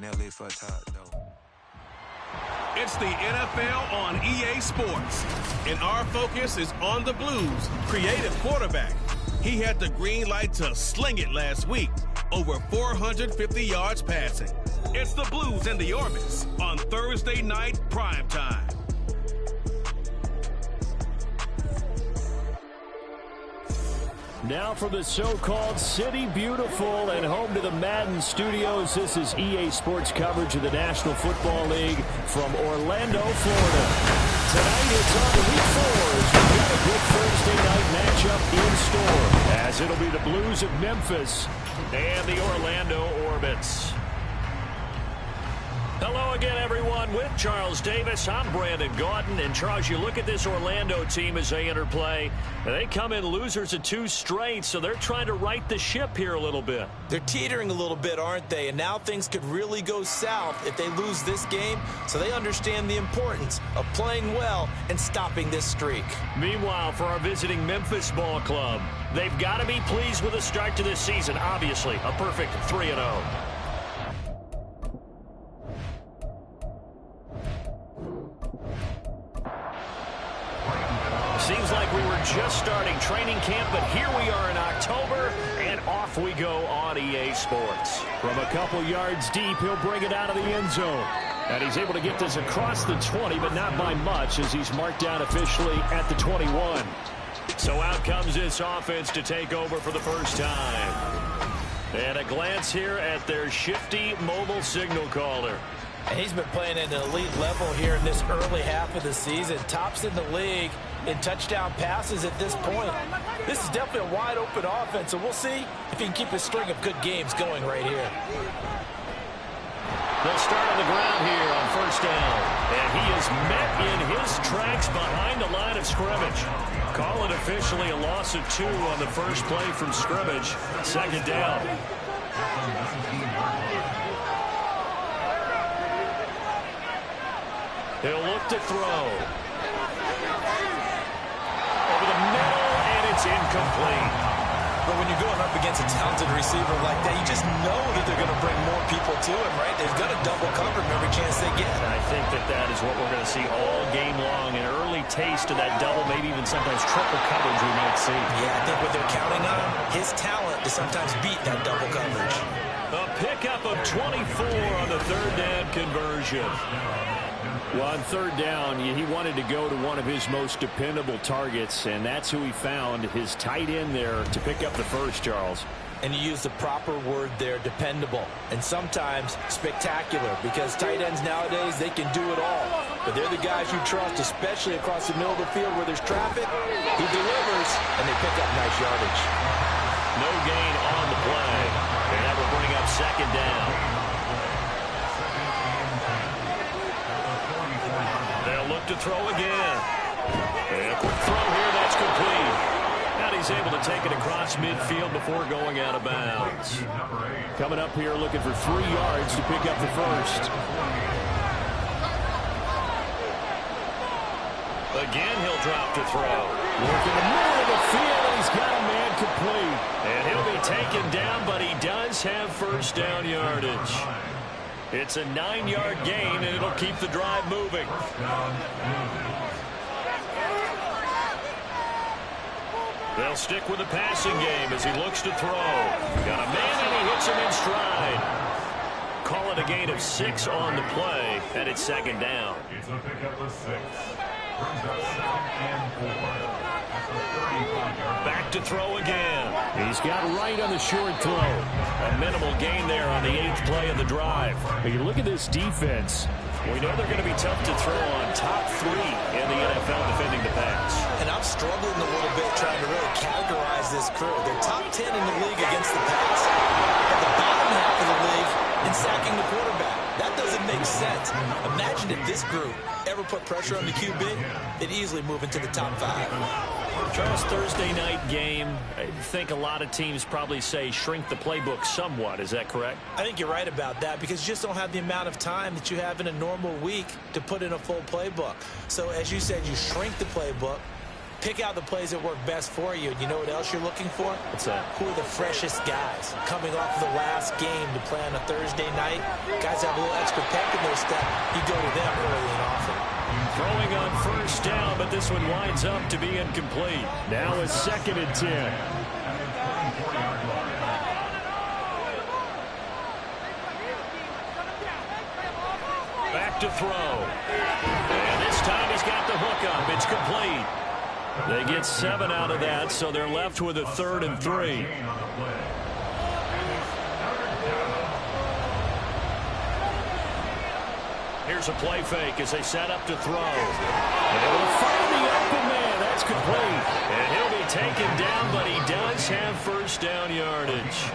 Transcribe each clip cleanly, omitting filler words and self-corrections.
definitely for top, though. It's the NFL on EA Sports, and our focus is on the Blues' creative quarterback. He had the green light to sling it last week, over 450 yards passing. It's the Blues and the Orbits on Thursday night primetime. Now from the so-called City Beautiful and home to the Madden studios, this is EA Sports coverage of the National Football League from Orlando, Florida. Tonight it's on to Week 4 as we've got a good Thursday night matchup in store, as it'll be the Blues of Memphis and the Orlando Orbits. Hello again, everyone. With Charles Davis, I'm Brandon Gaudin. And, Charles, you look at this Orlando team as they enter play. They come in losers of 2 straight, so they're trying to right the ship here a little bit. They're teetering a little bit, aren't they? And now things could really go south if they lose this game, so they understand the importance of playing well and stopping this streak. Meanwhile, for our visiting Memphis ball club, they've got to be pleased with the start to this season. Obviously, a perfect 3-0. Seems like we were just starting training camp, but here we are in October, and off we go on EA Sports. From a couple yards deep, he'll bring it out of the end zone. And he's able to get this across the 20, but not by much, as he's marked down officially at the 21. So out comes this offense to take over for the first time. And a glance here at their shifty mobile signal caller. And he's been playing at an elite level here in this early half of the season. Tops in the league in touchdown passes at this point. This is definitely a wide-open offense, so we'll see if he can keep a string of good games going right here. They'll start on the ground here on first down. And he is met in his tracks behind the line of scrimmage. Call it officially a loss of 2 on the first play from scrimmage. Second down. He'll look to throw. Over the middle, and it's incomplete. But when you're going up against a talented receiver like that, you just know that they're going to bring more people to him, right? They've got to double cover him every chance they get. And I think that is what we're going to see all game long. An early taste of that double, maybe even sometimes triple coverage we might see. Yeah, I think what they're counting on, his talent to sometimes beat that double coverage. A pickup of 24 on the third down conversion. Well, on third down, he wanted to go to one of his most dependable targets, and that's who he found, his tight end there, to pick up the first, Charles. And you use the proper word there, dependable, and sometimes spectacular, because tight ends nowadays, they can do it all. But they're the guys you trust, especially across the middle of the field where there's traffic. He delivers, and they pick up nice yardage. No gain on the play, and that will bring up second down. They'll look to throw again. And a quick throw here, that's complete. And he's able to take it across midfield before going out of bounds. Coming up here looking for 3 yards to pick up the first. Again, he'll drop to throw. Work in the middle of the field, and he's got a man complete. And he'll be taken down, but he does have first down yardage. It's a 9-yard gain, and it'll keep the drive moving. They'll stick with the passing game as he looks to throw. Got a man, and he hits him in stride. Call it a gain of 6 on the play, and it's second down. It's a pickup of 6. Brings up 2nd and 4. Back to throw again. He's got right on the short throw. A minimal gain there on the 8th play of the drive. When you look at this defense, we know they're going to be tough to throw on. Top 3 in the NFL defending the pass. And I'm struggling a little bit trying to really categorize this crew. They're top 10 in the league against the pass, at the bottom half of the league in sacking the quarterback. That doesn't make sense. Imagine if this group ever put pressure on the QB, they'd easily move into the top 5. Charles, Thursday night game, I think a lot of teams probably say shrink the playbook somewhat. Is that correct? I think you're right about that because you just don't have the amount of time that you have in a normal week to put in a full playbook. So as you said, you shrink the playbook, Pick out the plays that work best for you. And you know what else you're looking for? What's that? Who are the freshest guys? Coming off of the last game to play on a Thursday night, guys have a little extra pep in their step. You go to them early and often. Throwing on first down, but this one winds up to be incomplete. Now a 2nd and 10. Back to throw. And this time he's got the hook up. It's complete. They get 7 out of that, so they're left with a 3rd and 3. Here's a play fake as they set up to throw. And he'll find the open man. That's complete. And he'll be taken down, but he does have first down yardage.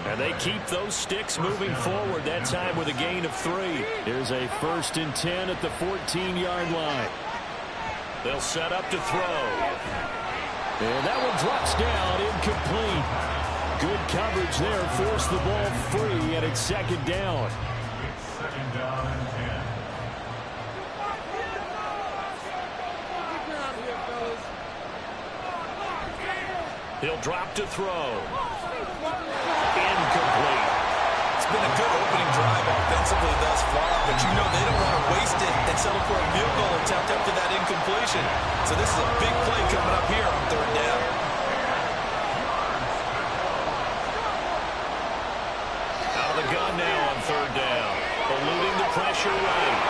And they keep those sticks moving forward, that time with a gain of 3. Here's a 1st and 10 at the 14-yard line. They'll set up to throw. And that one drops down, incomplete. Good coverage there, forced the ball free, and it's 2nd down. It's 2nd down and 10. He'll drop to throw. Incomplete. It's been a good opening drive offensively thus far, but you know they don't want to waste it and settle for a field goal attempt after that incompletion. So this is a big play coming up here on 3rd down. Out of the gun now on 3rd down. Eluding the pressure right.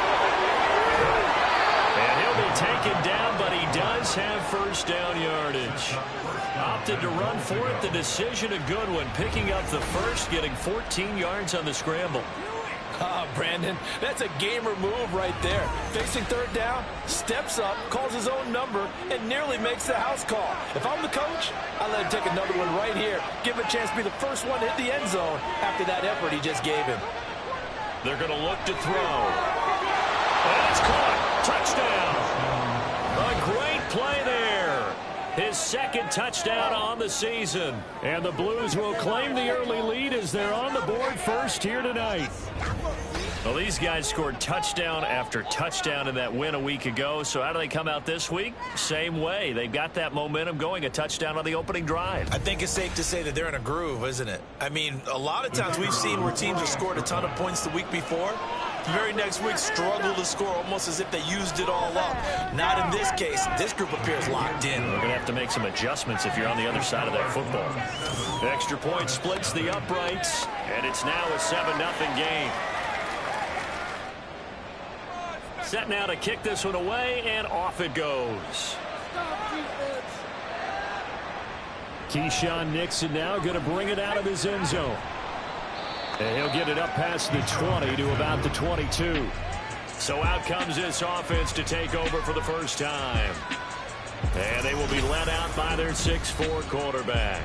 And he'll be taken down, but he does have first down yardage. Opted to run for it. The decision a good one. Picking up the first, getting 14 yards on the scramble. Brandon, that's a gamer move right there. Facing 3rd down, steps up, calls his own number, and nearly makes the house call. If I'm the coach, I let him take another one right here. Give him a chance to be the first one to hit the end zone after that effort he just gave him. They're going to look to throw. And it's caught. Touchdown. A great play there. His 2nd touchdown on the season. And the Blues will claim the early lead as they're on the board first here tonight. Well, these guys scored touchdown after touchdown in that win a week ago. So how do they come out this week? Same way. They've got that momentum going, a touchdown on the opening drive. I think it's safe to say that they're in a groove, isn't it? I mean, a lot of times we've seen where teams have scored a ton of points the week before. The very next week struggle to score almost as if they used it all up. Not in this case. This group appears locked in. We're going to have to make some adjustments if you're on the other side of that football. The extra point splits the uprights, and it's now a 7-0 game. Set now to kick this one away, and off it goes. Keyshawn Nixon now going to bring it out of his end zone. And he'll get it up past the 20 to about the 22. So out comes this offense to take over for the first time. And they will be led out by their 6'4" quarterback.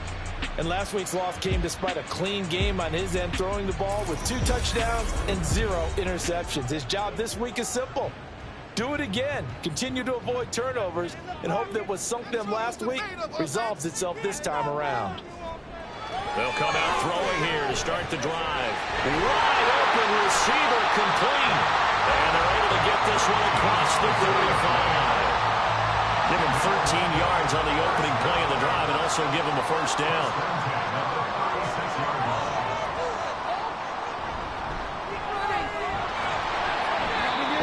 And last week's loss came despite a clean game on his end, throwing the ball with 2 touchdowns and 0 interceptions. His job this week is simple. Do it again. Continue to avoid turnovers and hope that what sunk them last week resolves itself this time around. They'll come out throwing here to start the drive. Wide open receiver complete. And they're able to get this one across the 35. Give him 13 yards on the opening play of the drive and also give him a first down.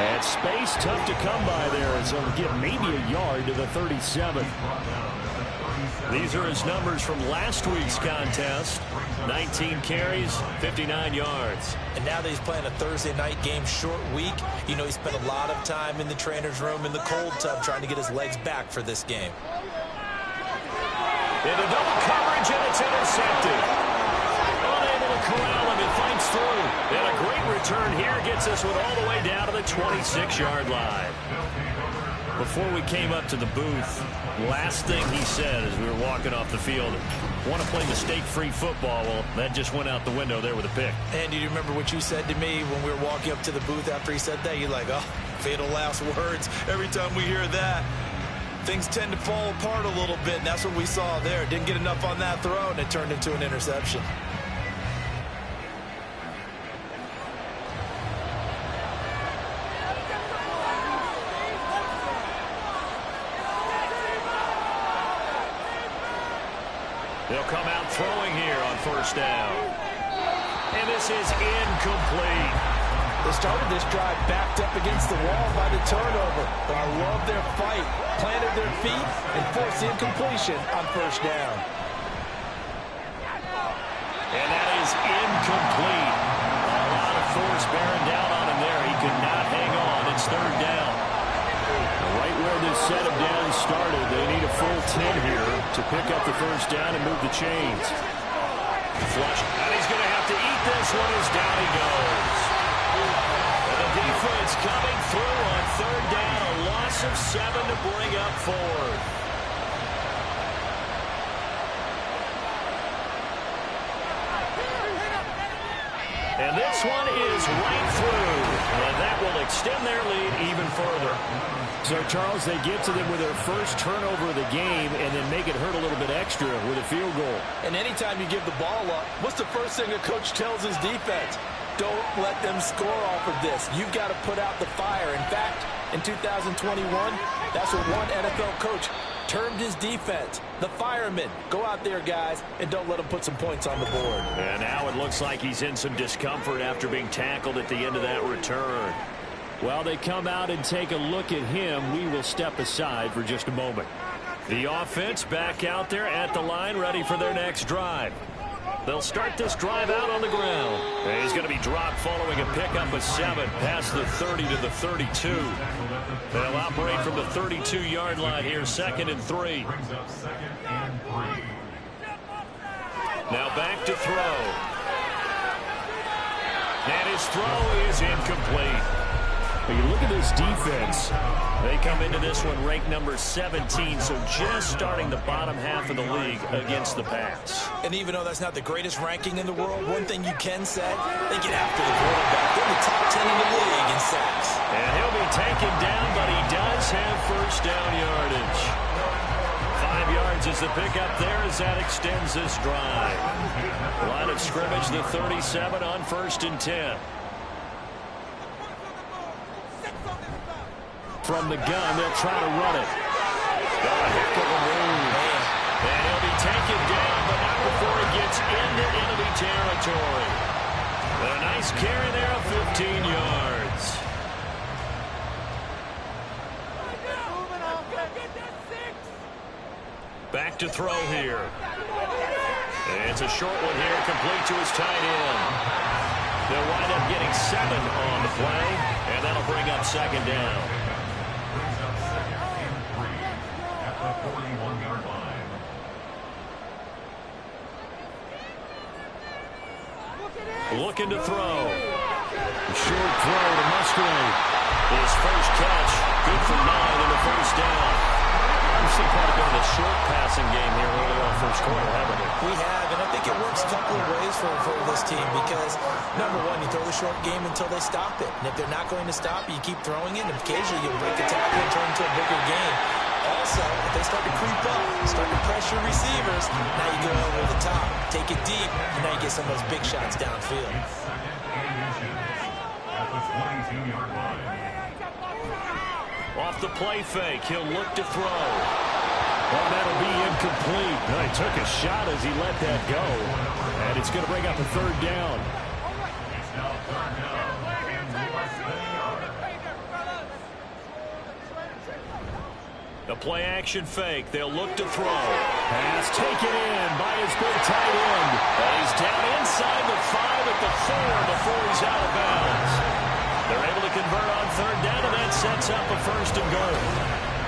And space tough to come by there as he'll get maybe a yard to the 37. These are his numbers from last week's contest. 19 carries, 59 yards. And now that he's playing a Thursday night game, short week, you know he spent a lot of time in the trainer's room in the cold tub trying to get his legs back for this game. Into double coverage, and it's intercepted. Unable to corral him, it fights through. And a great return here gets this one all the way down to the 26-yard line. Before we came up to the booth, last thing he said as we were walking off the field, want to play mistake-free football. Well, that just went out the window there with a pick. And do you remember what you said to me when we were walking up to the booth after he said that? You're like, oh, fatal last words. Every time we hear that, things tend to fall apart a little bit, and that's what we saw there. Didn't get enough on that throw, and it turned into an interception. They'll come out throwing here on first down. And this is incomplete. They started this drive backed up against the wall by the turnover. But I love their fight. Planted their feet and forced the incompletion on first down. And that is incomplete. A lot of force bearing down on him there. He could not hang on. It's third down. Right where this set of downs started, they need a full 10 here to pick up the first down and move the chains. Flush. And he's going to have to eat this one as down he goes. And the defense coming through on third down. A loss of 7 to bring up fourth. And this one is right through. And that will extend their lead even further. So, Charles, they get to them with their first turnover of the game and then make it hurt a little bit extra with a field goal. And anytime you give the ball up, what's the first thing a coach tells his defense? Don't let them score off of this. You've got to put out the fire. In fact, in 2021, that's what one NFL coach termed his defense. The firemen. Go out there, guys, and don't let them put some points on the board. And now it looks like he's in some discomfort after being tackled at the end of that return. While they come out and take a look at him, we will step aside for just a moment. The offense back out there at the line, ready for their next drive. They'll start this drive out on the ground. And he's going to be dropped following a pickup of 7 past the 30 to the 32. They'll operate from the 32-yard line here, 2nd and 3. Now back to throw. And his throw is incomplete. But you look at this defense. They come into this one ranked number 17, so just starting the bottom half of the league against the pass. And even though that's not the greatest ranking in the world, one thing you can say, they get after the quarterback. They're in the top 10 in the league in sacks. And he'll be taken down, but he does have first down yardage. 5 yards is the pickup there as that extends this drive. Line of scrimmage, the 37 on 1st and 10. From the gun, they'll try to run it. Got a heck of a move. And he'll be taken down, but not before he gets into enemy territory. But a nice carry there of 15 yards. Back to throw here. And it's a short one here, complete to his tight end. They'll wind up getting 7 on the play, and that'll bring up 2nd down. Looking to throw. Short throw to Musgrave. His first catch, good for 9 in the first down. We've seen quite a bit of a short passing game here early on first quarter, haven't we? We have, and I think it works a couple of ways for this team because, number one, you throw the short game until they stop it. And if they're not going to stop it, you keep throwing it, and occasionally you'll break a tackle and turn into a bigger game. Also, if they start to creep up, start to pressure receivers, now you go over the top, take it deep, and now you get some of those big shots downfield. Off the play fake, he'll look to throw. Well, that'll be incomplete. He took a shot as he let that go. And it's going to bring up a 3rd down. The play action fake. They'll look to throw. Pass taken in by his big tight end. And he's down inside the 5 at the 4 before he's out of bounds. They're able to convert on 3rd down, and that sets up a 1st and goal.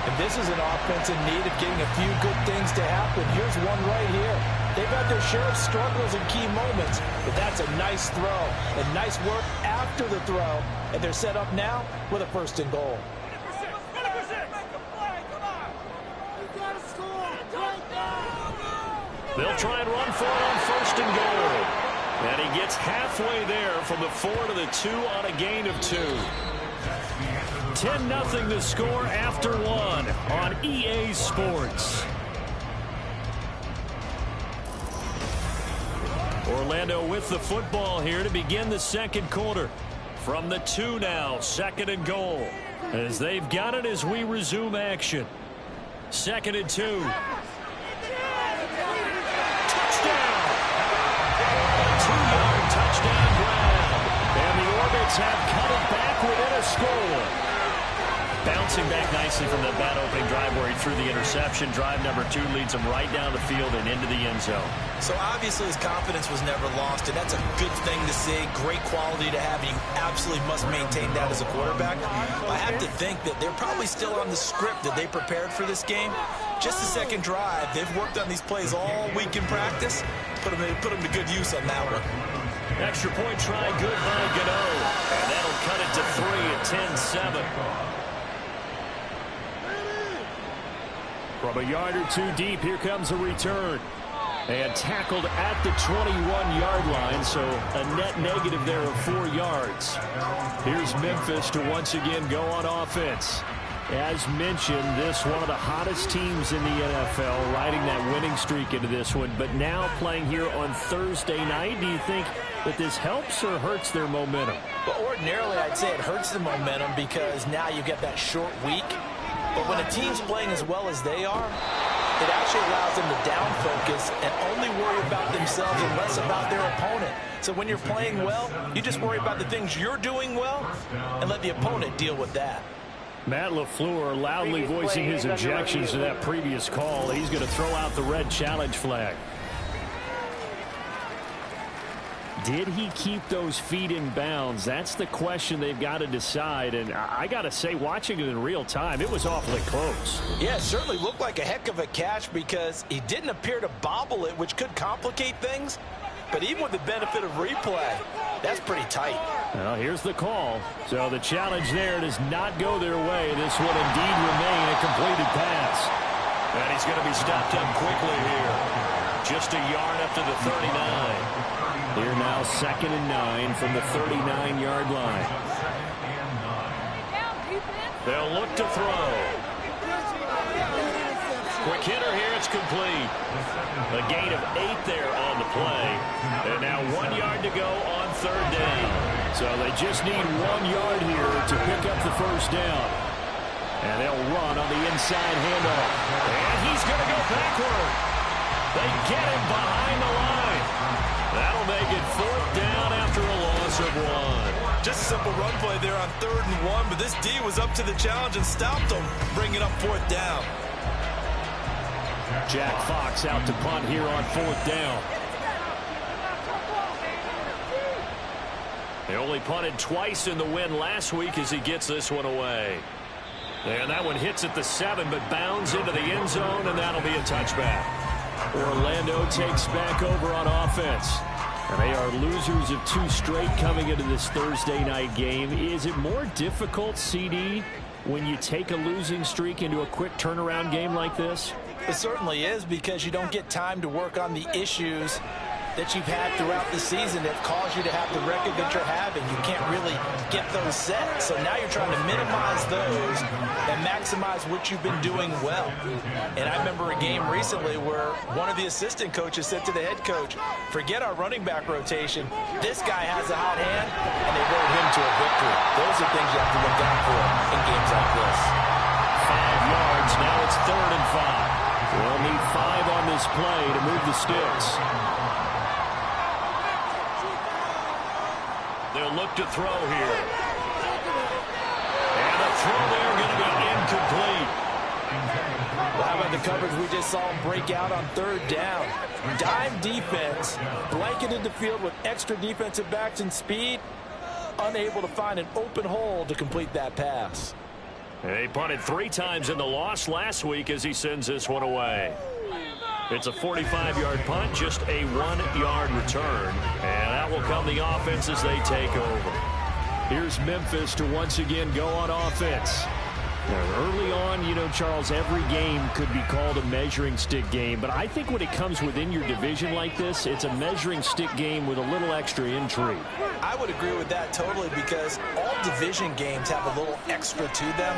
And this is an offense in need of getting a few good things to happen. Here's one right here. They've had their share of struggles in key moments, but that's a nice throw and nice work after the throw. And they're set up now with a 1st and goal. They'll try and run for it on 1st and goal. And he gets halfway there from the 4 to the 2 on a gain of 2. 10-0 the score after 1 on EA Sports. Orlando with the football here to begin the 2nd quarter. From the 2 now, 2nd and goal. As they've got it as we resume action. 2nd and 2. Patriots have cut it back within a score. Bouncing back nicely from that bad opening drive where he threw the interception. Drive number 2 leads him right down the field and into the end zone. So obviously his confidence was never lost, and that's a good thing to see. Great quality to have. You absolutely must maintain that as a quarterback. I have to think that they're probably still on the script that they prepared for this game. Just the second drive. They've worked on these plays all week in practice. Put them to good use on that one. Extra point try, good by Gano. And that'll cut it to 3 at 10-7. From a yard or 2 deep, here comes a return. And tackled at the 21-yard line, so a net negative there of 4 yards. Here's Memphis to once again go on offense. As mentioned, this one of the hottest teams in the NFL, riding that winning streak into this one, but now playing here on Thursday night. Do you think that this helps or hurts their momentum? Well, ordinarily, I'd say it hurts the momentum because now you get that short week. But when a team's playing as well as they are, it actually allows them to down focus and only worry about themselves and less about their opponent. So when you're playing well, you just worry about the things you're doing well and let the opponent deal with that. Matt LaFleur loudly voicing his objections to that previous call. He's going to throw out the red challenge flag. Did he keep those feet in bounds? That's the question they've got to decide. And I got to say, watching it in real time, it was awfully close. Yeah, it certainly looked like a heck of a catch because he didn't appear to bobble it, which could complicate things. But even with the benefit of replay, that's pretty tight. Well, here's the call. So the challenge there does not go their way. This will indeed remain a completed pass. And he's going to be stopped up quickly here. Just a yard up to the 39. Here now 2nd and 9 from the 39-yard line. They'll look to throw. Quick hitter here, it's complete. A gain of 8 there on the play. And now 1 yard to go on 3rd down. So they just need 1 yard here to pick up the first down. And they'll run on the inside handoff. And he's going to go backward. They get him behind the line. That'll make it 4th down after a loss of 1. Just a simple run play there on 3rd and 1, but this D was up to the challenge and stopped them, bringing up 4th down. Jack Fox out to punt here on 4th down. They only punted twice in the win last week as he gets this one away. And that one hits at the 7, but bounds into the end zone, and that'll be a touchback. Orlando takes back over on offense. And they are losers of 2 straight coming into this Thursday night game. Is it more difficult, CD, when you take a losing streak into a quick turnaround game like this? It certainly is because you don't get time to work on the issues that you've had throughout the season that caused you to have the record that you're having. You can't really get those set. So now you're trying to minimize those and maximize what you've been doing well. And I remember a game recently where one of the assistant coaches said to the head coach, forget our running back rotation. This guy has a hot hand, and they rode him to a victory. Those are things you have to look out for in games like this. 5 yards. Now it's 3rd and 5. We'll need 5 on this play to move the sticks. They'll look to throw here. And the throw there going to be incomplete. Well, how about the coverage we just saw him break out on 3rd down? Dime defense, blanketed the field with extra defensive backs and speed, unable to find an open hole to complete that pass. He punted 3 times in the loss last week as he sends this one away. It's a 45-yard punt, just a 1-yard return. And that will come the offense as they take over. Here's Memphis to once again go on offense. Now, early on, you know, Charles, every game could be called a measuring stick game. But I think when it comes within your division like this, it's a measuring stick game with a little extra intrigue. I would agree with that totally because all division games have a little extra to them.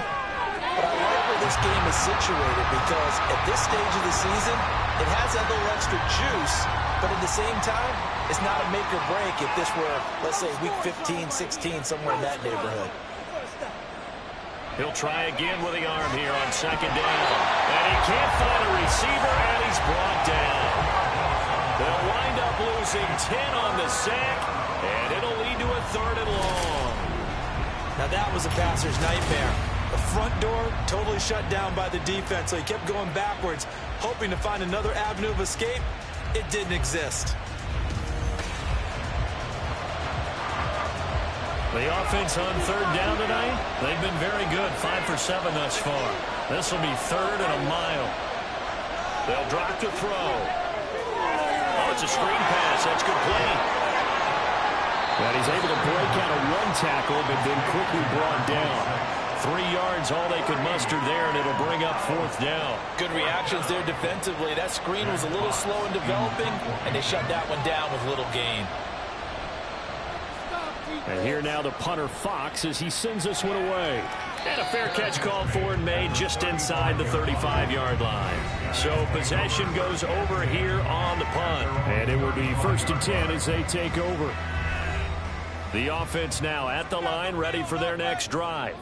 But I like where this game is situated because at this stage of the season, it has that little extra juice, but at the same time, it's not a make or break if this were, let's say, week 15, 16, somewhere in that neighborhood. He'll try again with the arm here on 2nd down. And he can't find a receiver, and he's brought down. They'll wind up losing 10 on the sack, and it'll lead to a 3rd and long. Now that was a passer's nightmare. The front door totally shut down by the defense, so he kept going backwards, hoping to find another avenue of escape. It didn't exist. The offense on third down tonight, they've been very good, 5 for 7 thus far. This will be 3rd and a mile. They'll drop to throw. Oh, it's a screen pass. That's complete. And he's able to break out of one tackle, but then quickly brought down. 3 yards, all they could muster there, and it'll bring up 4th down. Good reactions there defensively. That screen was a little slow in developing, and they shut that one down with little gain. And here now the punter Fox as he sends this one away. And a fair catch called for and made just inside the 35-yard line. So possession goes over here on the punt. And it will be 1st and 10 as they take over. The offense now at the line, ready for their next drive.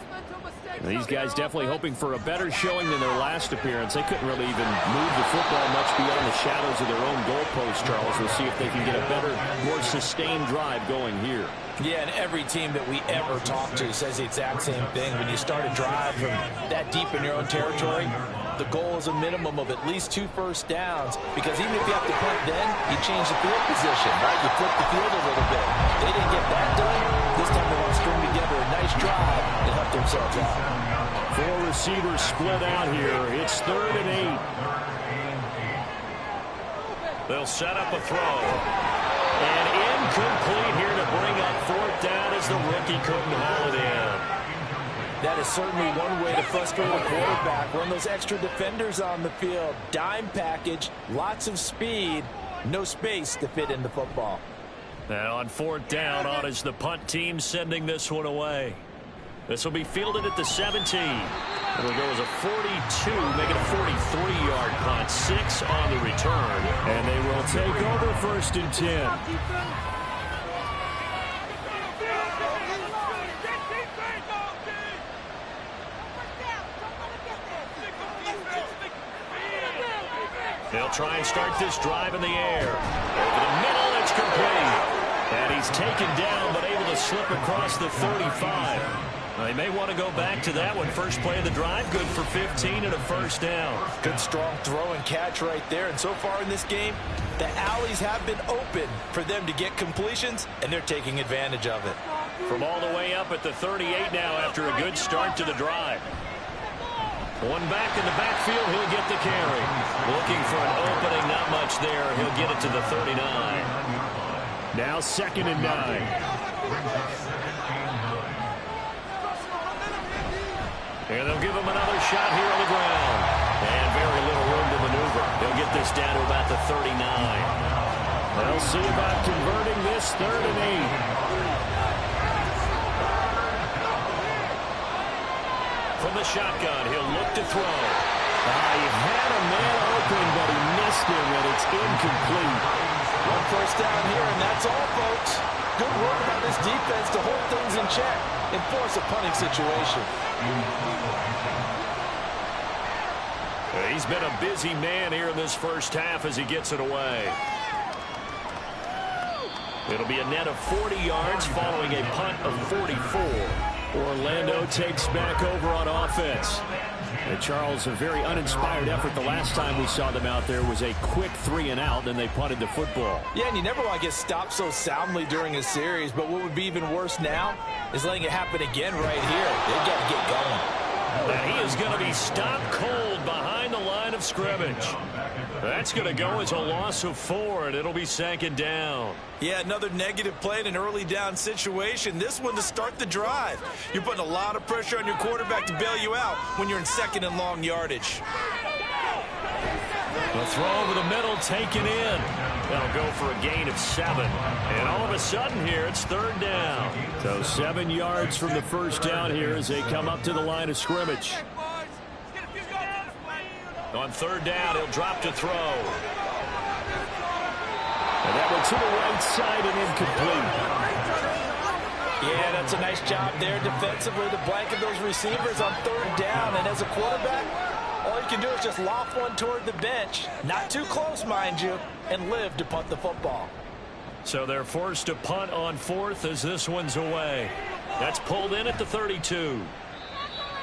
These guys definitely hoping for a better showing than their last appearance. They couldn't really even move the football much beyond the shadows of their own goalpost, Charles. We'll see if they can get a better, more sustained drive going here. Yeah, and every team that we ever talk to says the exact same thing. When you start a drive from that deep in your own territory, the goal is a minimum of at least 2 first downs, because even if you have to punt then, you change the field position, right? You flip the field a little bit. They didn't get that done. This time they want to string together a nice drive and help themselves out. 4 receivers split out here. It's 3rd and 8. They'll set up a throw. And incomplete here to bring up 4th down as the rookie couldn't haul it in. That is certainly one way to frustrate a quarterback. Run those extra defenders on the field. Dime package, lots of speed, no space to fit in the football. And on 4th down, on is the punt team sending this one away. This will be fielded at the 17. It'll go as a 42, make it a 43-yard punt. 6 on the return. And they will take over 1st and 10. They'll try and start this drive in the air. Over the middle, it's complete. And he's taken down, but able to slip across the 35. They may want to go back to that one. First play of the drive, good for 15 and a 1st down. Good strong throw and catch right there. And so far in this game, the alleys have been open for them to get completions, and they're taking advantage of it. From all the way up at the 38 now after a good start to the drive. One back in the backfield, he'll get the carry. Looking for an opening, not much there. He'll get it to the 39. Now 2nd and 9. And they'll give him another shot here on the ground. And very little room to maneuver. They'll get this down to about the 39. They'll see about converting this 3rd and 8. From the shotgun, he'll look to throw. He had a man open, but he missed him, and it's incomplete. 1 first down here, and that's all, folks. Good work by this defense to hold things in check and force a punting situation. He's been a busy man here in this first half as he gets it away. It'll be a net of 40 yards following a punt of 44. Orlando takes back over on offense. And Charles, a very uninspired effort the last time we saw them out there was a quick 3 and out, then they punted the football. Yeah, and you never want to get stopped so soundly during a series, but what would be even worse now is letting it happen again right here. They've got to get going. And he is going to be stopped cold behind the line of scrimmage. That's going to go as a loss of 4, and it'll be 2nd down. Yeah, another negative play in an early down situation. This one to start the drive. You're putting a lot of pressure on your quarterback to bail you out when you're in 2nd and long yardage. The throw over the middle taken in. That'll go for a gain of 7. And all of a sudden here, it's 3rd down. So 7 yards from the first down here as they come up to the line of scrimmage. On 3rd down, he'll drop to throw. And that one to the right side and incomplete. Yeah, that's a nice job there defensively to blanket those receivers on 3rd down. And as a quarterback, all you can do is just loft one toward the bench. Not too close, mind you, and live to punt the football. So they're forced to punt on 4th as this one's away. That's pulled in at the 32.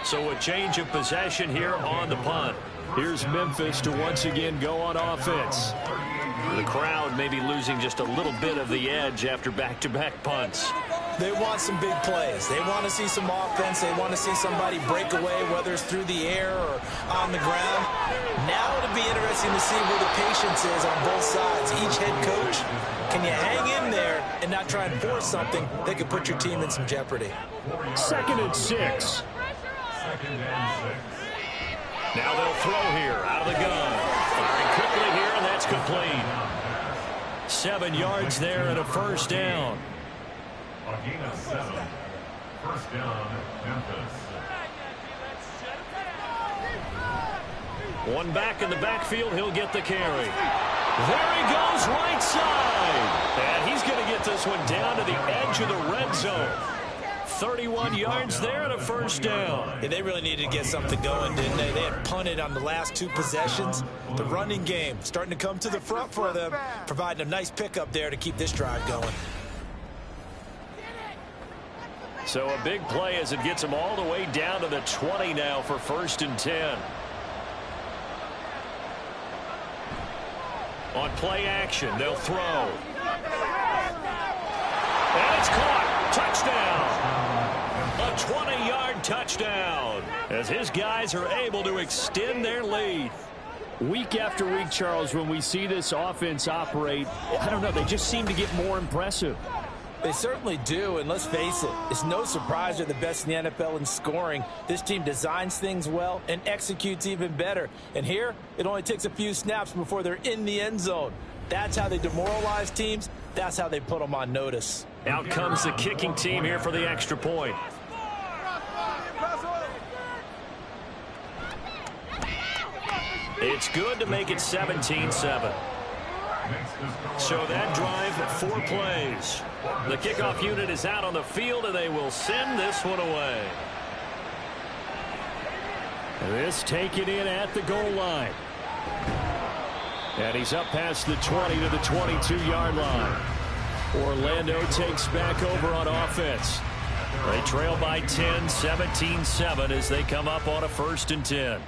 So a change of possession here on the punt. Here's Memphis to once again go on offense. The crowd may be losing just a little bit of the edge after back-to-back punts. They want some big plays. They want to see some offense. They want to see somebody break away, whether it's through the air or on the ground. Now it'll be interesting to see where the patience is on both sides. Each head coach, can you hang in there and not try and force something that could put your team in some jeopardy? 2nd and 6. Now they'll throw here out of the gun. Firing quickly here, and that's complete. 7 yards there and a first down. Again, 7. First down, Memphis. One back in the backfield, he'll get the carry. There he goes, right side. And he's going to get this one down to the edge of the red zone. 31 yards there and a first down. Yeah, they really needed to get something going, didn't they? They had punted on the last 2 possessions. The running game starting to come to the front for them, providing a nice pickup there to keep this drive going. So a big play as it gets them all the way down to the 20 now for 1st and 10. On play action, they'll throw. And it's caught. Touchdown. A 20-yard touchdown as his guys are able to extend their lead. Week after week, Charles, when we see this offense operate, I don't know, they just seem to get more impressive. They certainly do, and let's face it, it's no surprise they're the best in the NFL in scoring. This team designs things well and executes even better. And here, it only takes a few snaps before they're in the end zone. That's how they demoralize teams. That's how they put them on notice. Out comes the kicking team here for the extra point. It's good to make it 17-7. So that drive, 4 plays. The kickoff unit is out on the field, and they will send this one away. This taken in at the goal line. And he's up past the 20 to the 22-yard line. Orlando takes back over on offense. They trail by 10, 17-7 as they come up on a 1st and 10.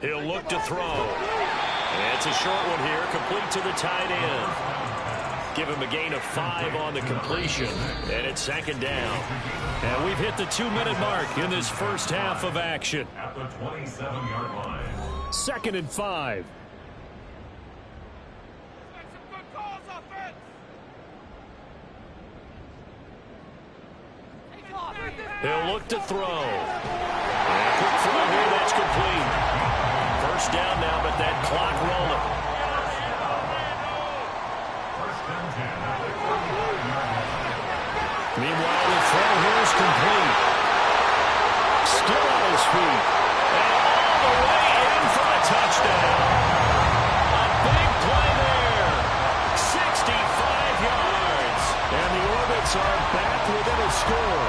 He'll look to throw. And it's a short one here, complete to the tight end. Give him a gain of 5 on the completion. And it's 2nd down. And we've hit the 2-minute mark in this first half of action. At the 27-yard line. 2nd and 5. He'll look to throw. And a quick throw here, that's complete. First down now, but that clock rolling. Meanwhile, the throw here is complete. Still on his feet. And all the way in for a touchdown. A big play there. 65 yards. And the Orbits are back within a score.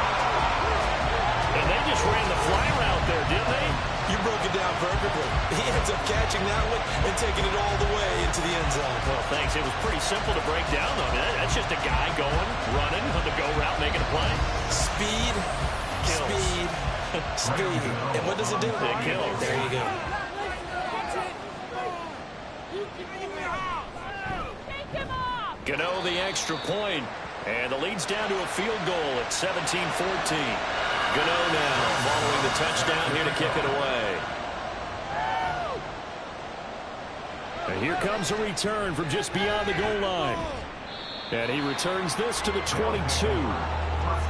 And they just ran the fly route there, didn't they? You broke it down perfectly. He ends up catching that one and taking it all the way into the end zone. Well, thanks. It was pretty simple to break down, though. I mean, that's just a guy going, running on the go route, making a play. Speed, Kills. speed, speed. And what does it do? It kills. There you go. Gano the extra point, and the lead's down to a field goal at 17-14. Gano now following the touchdown here to kick it away. And here comes a return from just beyond the goal line. And he returns this to the 22.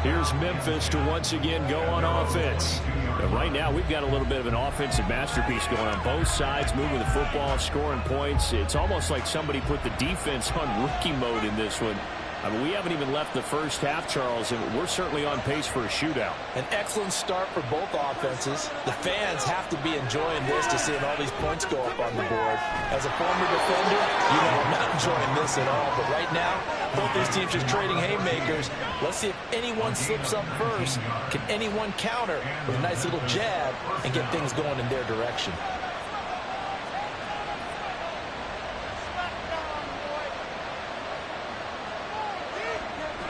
Here's Memphis to once again go on offense. And right now we've got a little bit of an offensive masterpiece going on both sides, moving the football, scoring points. It's almost like somebody put the defense on rookie mode in this one. I mean, we haven't even left the first half, Charles, and we're certainly on pace for a shootout. An excellent start for both offenses. The fans have to be enjoying this to seeing all these points go up on the board. As a former defender, you know I'm not enjoying this at all. But right now, both these teams just trading haymakers. Let's see if anyone slips up first. Can anyone counter with a nice little jab and get things going in their direction?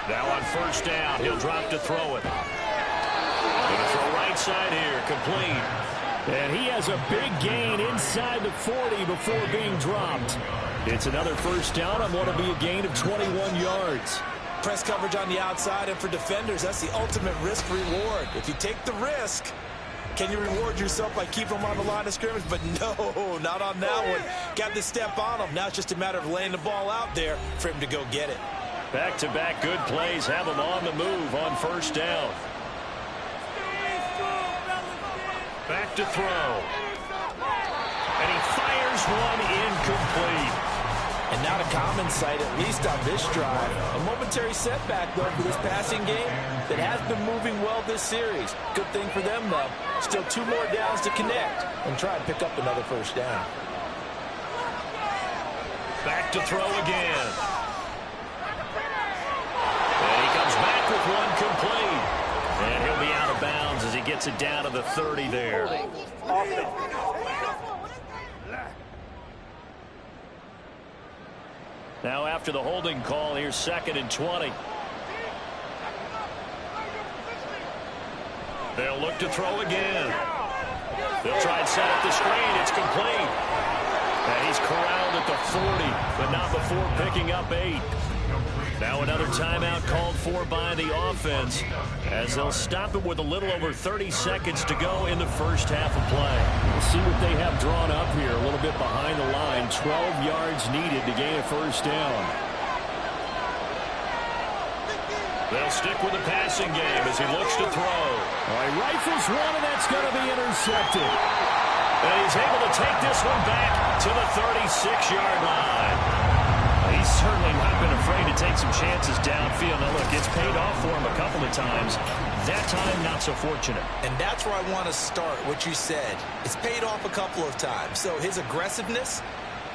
Now on first down, he'll drop to throw it. Going to throw right side here, complete. And he has a big gain inside the 40 before being dropped. It's another first down on what will be a gain of 21 yards. Press coverage on the outside, and for defenders, that's the ultimate risk-reward. If you take the risk, can you reward yourself by keeping them on the line of scrimmage? But no, not on that one. Got to step on them. Now it's just a matter of laying the ball out there for him to go get it. Back-to-back good plays have him on the move on first down. Back to throw. And he fires one incomplete. And not a common sight, at least on this drive. A momentary setback, though, for this passing game that has been moving well this series. Good thing for them, though. Still 2 more downs to connect and try and pick up another first down. Back to throw again. And he comes back with one complete. And he'll be out of bounds as he gets it down to the 30 there. Now after the holding call, here's 2nd and 20. They'll look to throw again. They'll try and set up the screen. It's complete. And he's corralled at the 40, but not before picking up 8. Now another timeout called for by the offense as they'll stop it with a little over 30 seconds to go in the first half of play. We'll see what they have drawn up here. A little bit behind the line. 12 yards needed to gain a first down. They'll stick with the passing game as he looks to throw. All right, rifles one, and that's going to be intercepted. And he's able to take this one back to the 36-yard line. He's certainly not been afraid to take some chances downfield. Now, look, it's paid off for him a couple of times. That time, not so fortunate. And that's where I want to start, what you said. It's paid off a couple of times. So his aggressiveness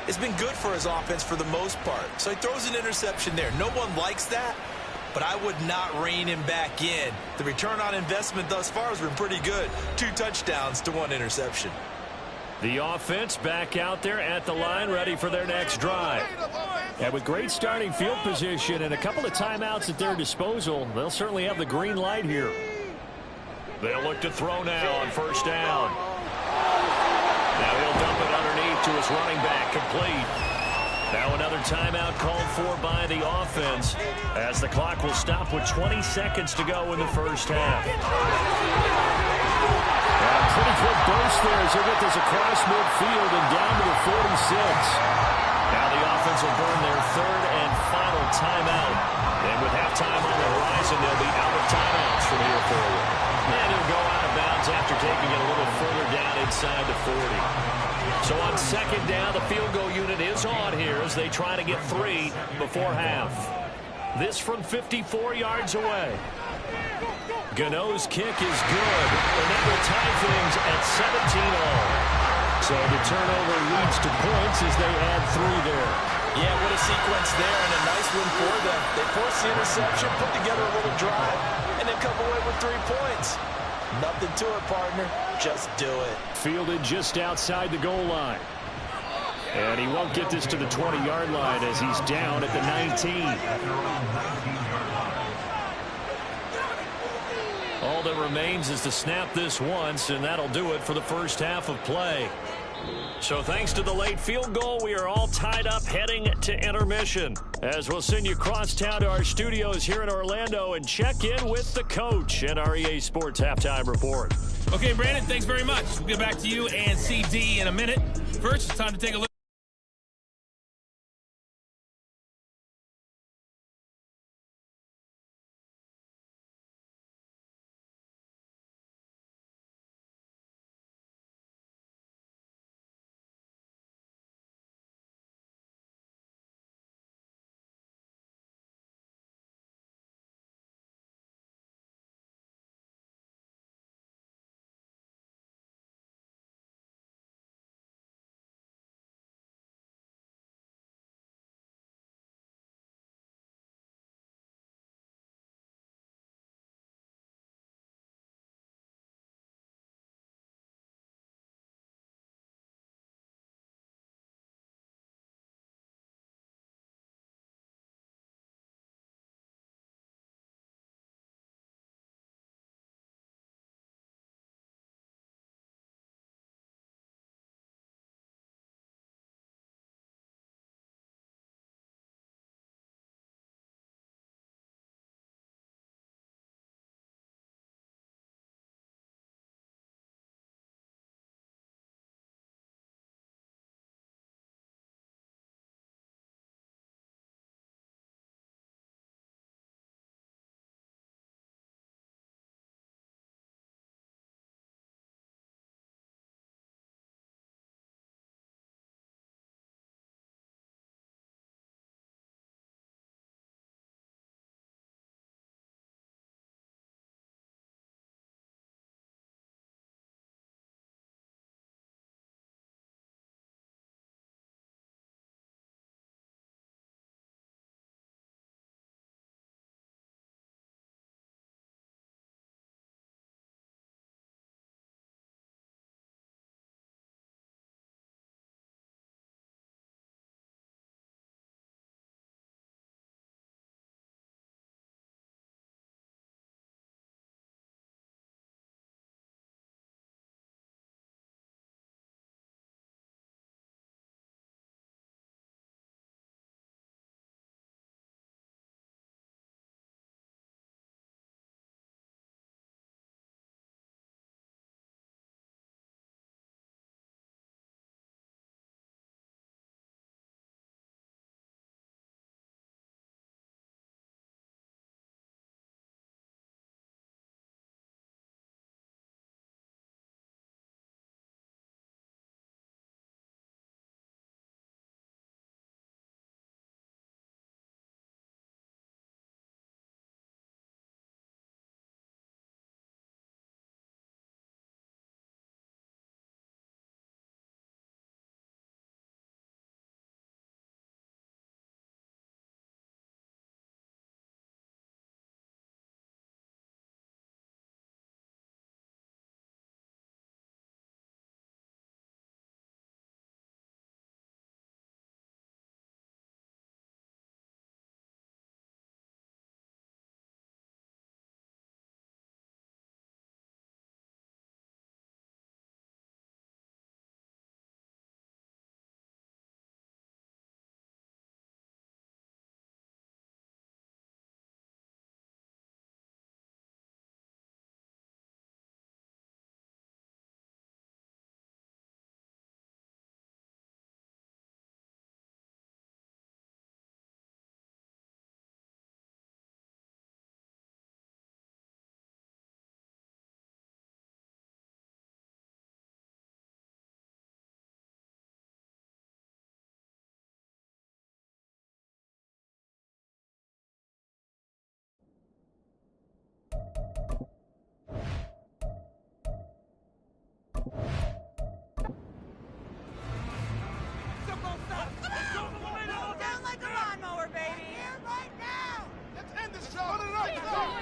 has been good for his offense for the most part. So he throws an interception there. No one likes that, but I would not rein him back in. The return on investment thus far has been pretty good. 2 touchdowns to 1 interception. The offense back out there at the line, ready for their next drive. And with great starting field position and a couple of timeouts at their disposal, they'll certainly have the green light here. They'll look to throw now on first down. Now he'll dump it underneath to his running back, complete. Now another timeout called for by the offense as the clock will stop with 20 seconds to go in the first half. Pretty quick burst there as they get this across midfield and down to the 46. Now the offense will burn their 3rd and final timeout. And with halftime on the horizon, they'll be out of timeouts from here forward. And he'll go out of bounds after taking it a little further down inside the 40. So on 2nd down, the field goal unit is on here as they try to get 3 before half. This from 54 yards away. Gano's kick is good, and that will tie things at 17-all. So the turnover leads to points as they add 3 there. Yeah, what a sequence there, and a nice win for them. They force the interception, put together a little drive, and then come away with 3 points. Nothing to it, partner. Just do it. Fielded just outside the goal line. And he won't get this to the 20-yard line as he's down at the 19. All that remains is to snap this once, and that'll do it for the first half of play. So thanks to the late field goal, we are all tied up heading to intermission. As we'll send you across town to our studios here in Orlando and check in with the coach and our EA Sports Halftime Report. Okay, Brandon, thanks very much. We'll get back to you and CD in a minute. First, it's time to take a look.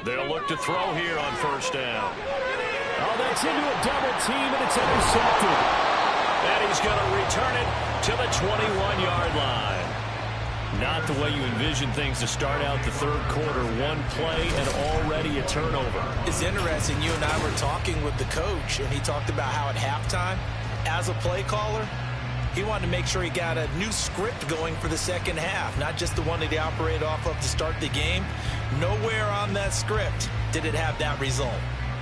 They'll look to throw here on first down. Oh, that's into a double team, and it's intercepted. And he's going to return it to the 21-yard line. Not the way you envision things to start out the third quarter. One play and already a turnover. It's interesting. You and I were talking with the coach, and he talked about how at halftime, as a play caller, he wanted to make sure he got a new script going for the second half, not just the one that he operated off of to start the game. Nowhere on that script did it have that result.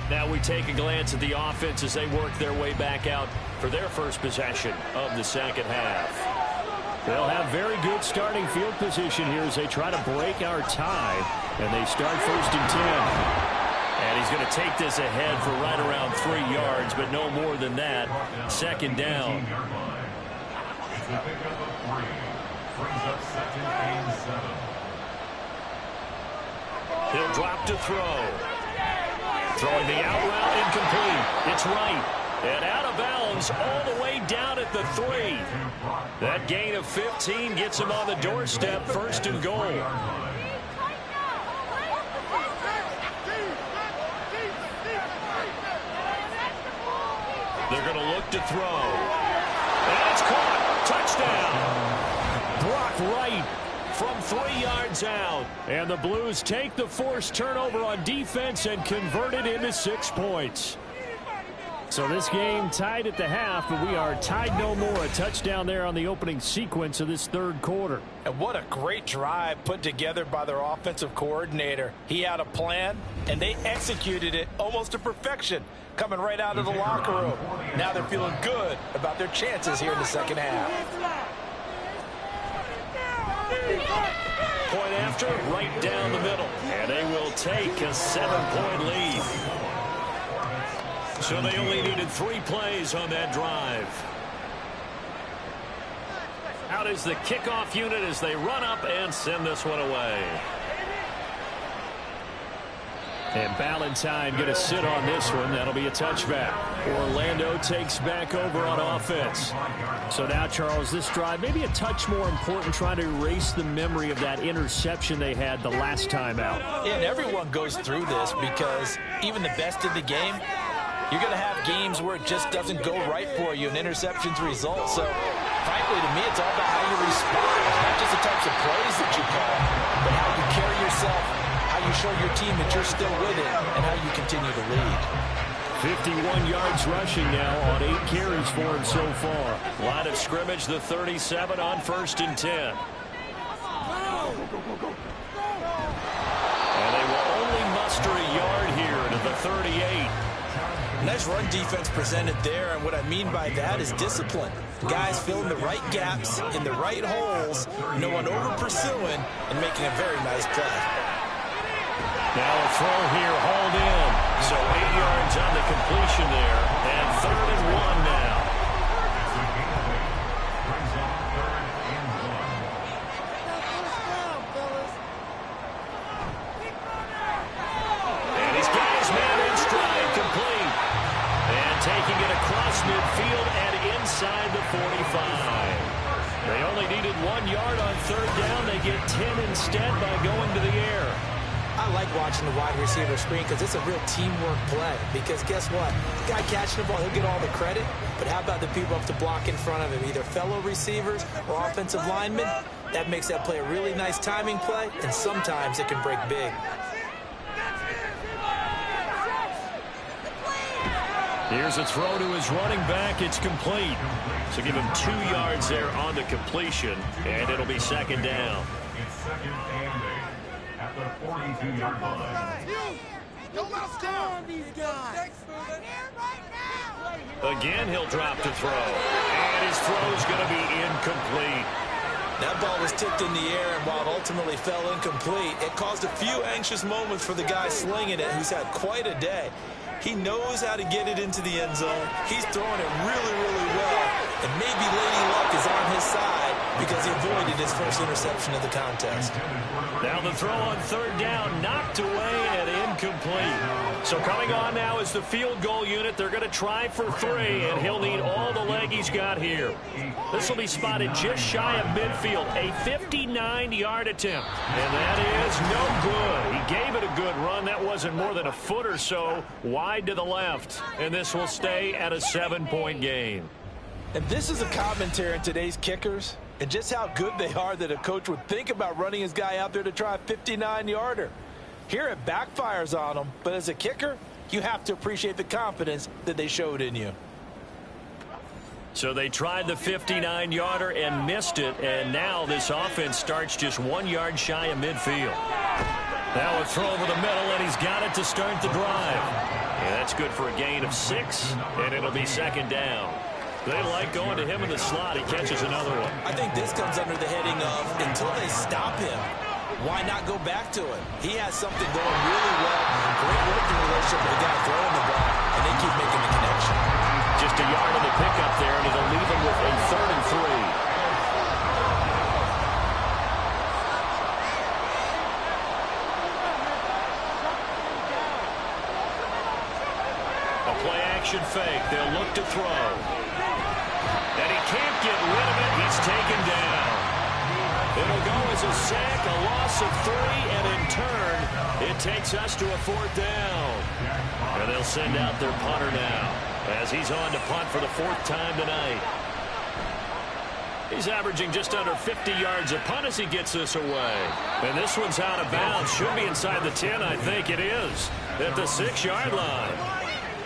Now we take a glance at the offense as they work their way back out for their first possession of the second half. They'll have very good starting field position here as they try to break our tie, and they start first and 10. And he's going to take this ahead for right around 3 yards, but no more than that. Second down. He'll drop to throw. Throwing the out route, incomplete. It's right. And out of bounds all the way down at the 3. That gain of 15 gets him on the doorstep, first and goal. They're going to look to throw. And it's caught. Touchdown. Brock Wright from 3 yards out. And the Blues take the forced turnover on defense and convert it into 6 points. So this game tied at the half, but we are tied no more. A touchdown there on the opening sequence of this third quarter. And what a great drive put together by their offensive coordinator. He had a plan, and they executed it almost to perfection, coming right out of the locker room. Now they're feeling good about their chances here in the second half. Point after, right down the middle. And they will take a 7-point lead. So they only needed 3 plays on that drive. Out is the kickoff unit as they run up and send this one away. And Ballantyne going to sit on this one. That'll be a touchback. Orlando takes back over on offense. So now, Charles, this drive maybe a touch more important, trying to erase the memory of that interception they had the last time out. Yeah, and everyone goes through this because even the best in the game, you're going to have games where it just doesn't go right for you, and interceptions result. So, frankly, to me, it's all about how you respond, not just the types of plays that you call, but how you carry yourself, how you show your team that you're still with it, and how you continue to lead. 51 yards rushing now on 8 carries for him so far. Line of scrimmage, the 37 on first and 10. And they will only muster a yard here to the 38. Nice run defense presented there, and what I mean by that is discipline. Guys filling the right gaps in the right holes, no one over-pursuing, and making a very nice play. Now a throw here, hauled in. So 8 yards on the completion there, and 3rd and 1 now. And he's got his man in stride, complete. And taking it across midfield and inside the 45. They only needed 1 yard on 3rd down. They get 10 instead by going to the air. I like watching the wide receiver screen because it's a real teamwork play. Because guess what? The guy catching the ball, he'll get all the credit. But how about the people up to block in front of him, either fellow receivers or offensive linemen? That makes that play a really nice timing play, and sometimes it can break big. Here's a throw to his running back. It's complete. So give him 2 yards there on the completion, and it'll be 2nd down. It's 2nd and 8 at the 42-yard line. Again, he'll drop to throw. And his throw's going to be incomplete. That ball was tipped in the air, and while it ultimately fell incomplete, it caused a few anxious moments for the guy slinging it, who's had quite a day. He knows how to get it into the end zone. He's throwing it really, really well. And maybe Lady Luck is on his side because he avoided his first interception of the contest. Now the throw on 3rd down, knocked away and incomplete. So coming on now is the field goal unit. They're going to try for 3, and he'll need all the leg he's got here. This will be spotted just shy of midfield. A 59-yard attempt. And that is no good. He gave it a good run. That wasn't more than a foot or so wide to the left. And this will stay at a 7-point game. And this is a commentary on today's kickers and just how good they are that a coach would think about running his guy out there to try a 59-yarder. Here it backfires on him, but as a kicker, you have to appreciate the confidence that they showed in you. So they tried the 59-yarder and missed it, and now this offense starts just 1 yard shy of midfield. Now a throw over the middle, and he's got it to start the drive. Yeah, that's good for a gain of 6, and it'll be second down. They like going to him in the slot. He catches another one. I think this comes under the heading of until they stop him, why not go back to it? He has something going really well. Great working relationship with the guy throwing the ball, and they keep making the connection. Just a yard on the pickup there, and it'll leave him with a 3rd and 3. Action fake. They'll look to throw. And he can't get rid of it. He's taken down. It'll go as a sack, a loss of 3, and in turn, it takes us to a 4th down. And they'll send out their punter now as he's on to punt for the 4th time tonight. He's averaging just under 50 yards a punt as he gets this away. And this one's out of bounds. Should be inside the 10, I think it is, at the 6-yard line.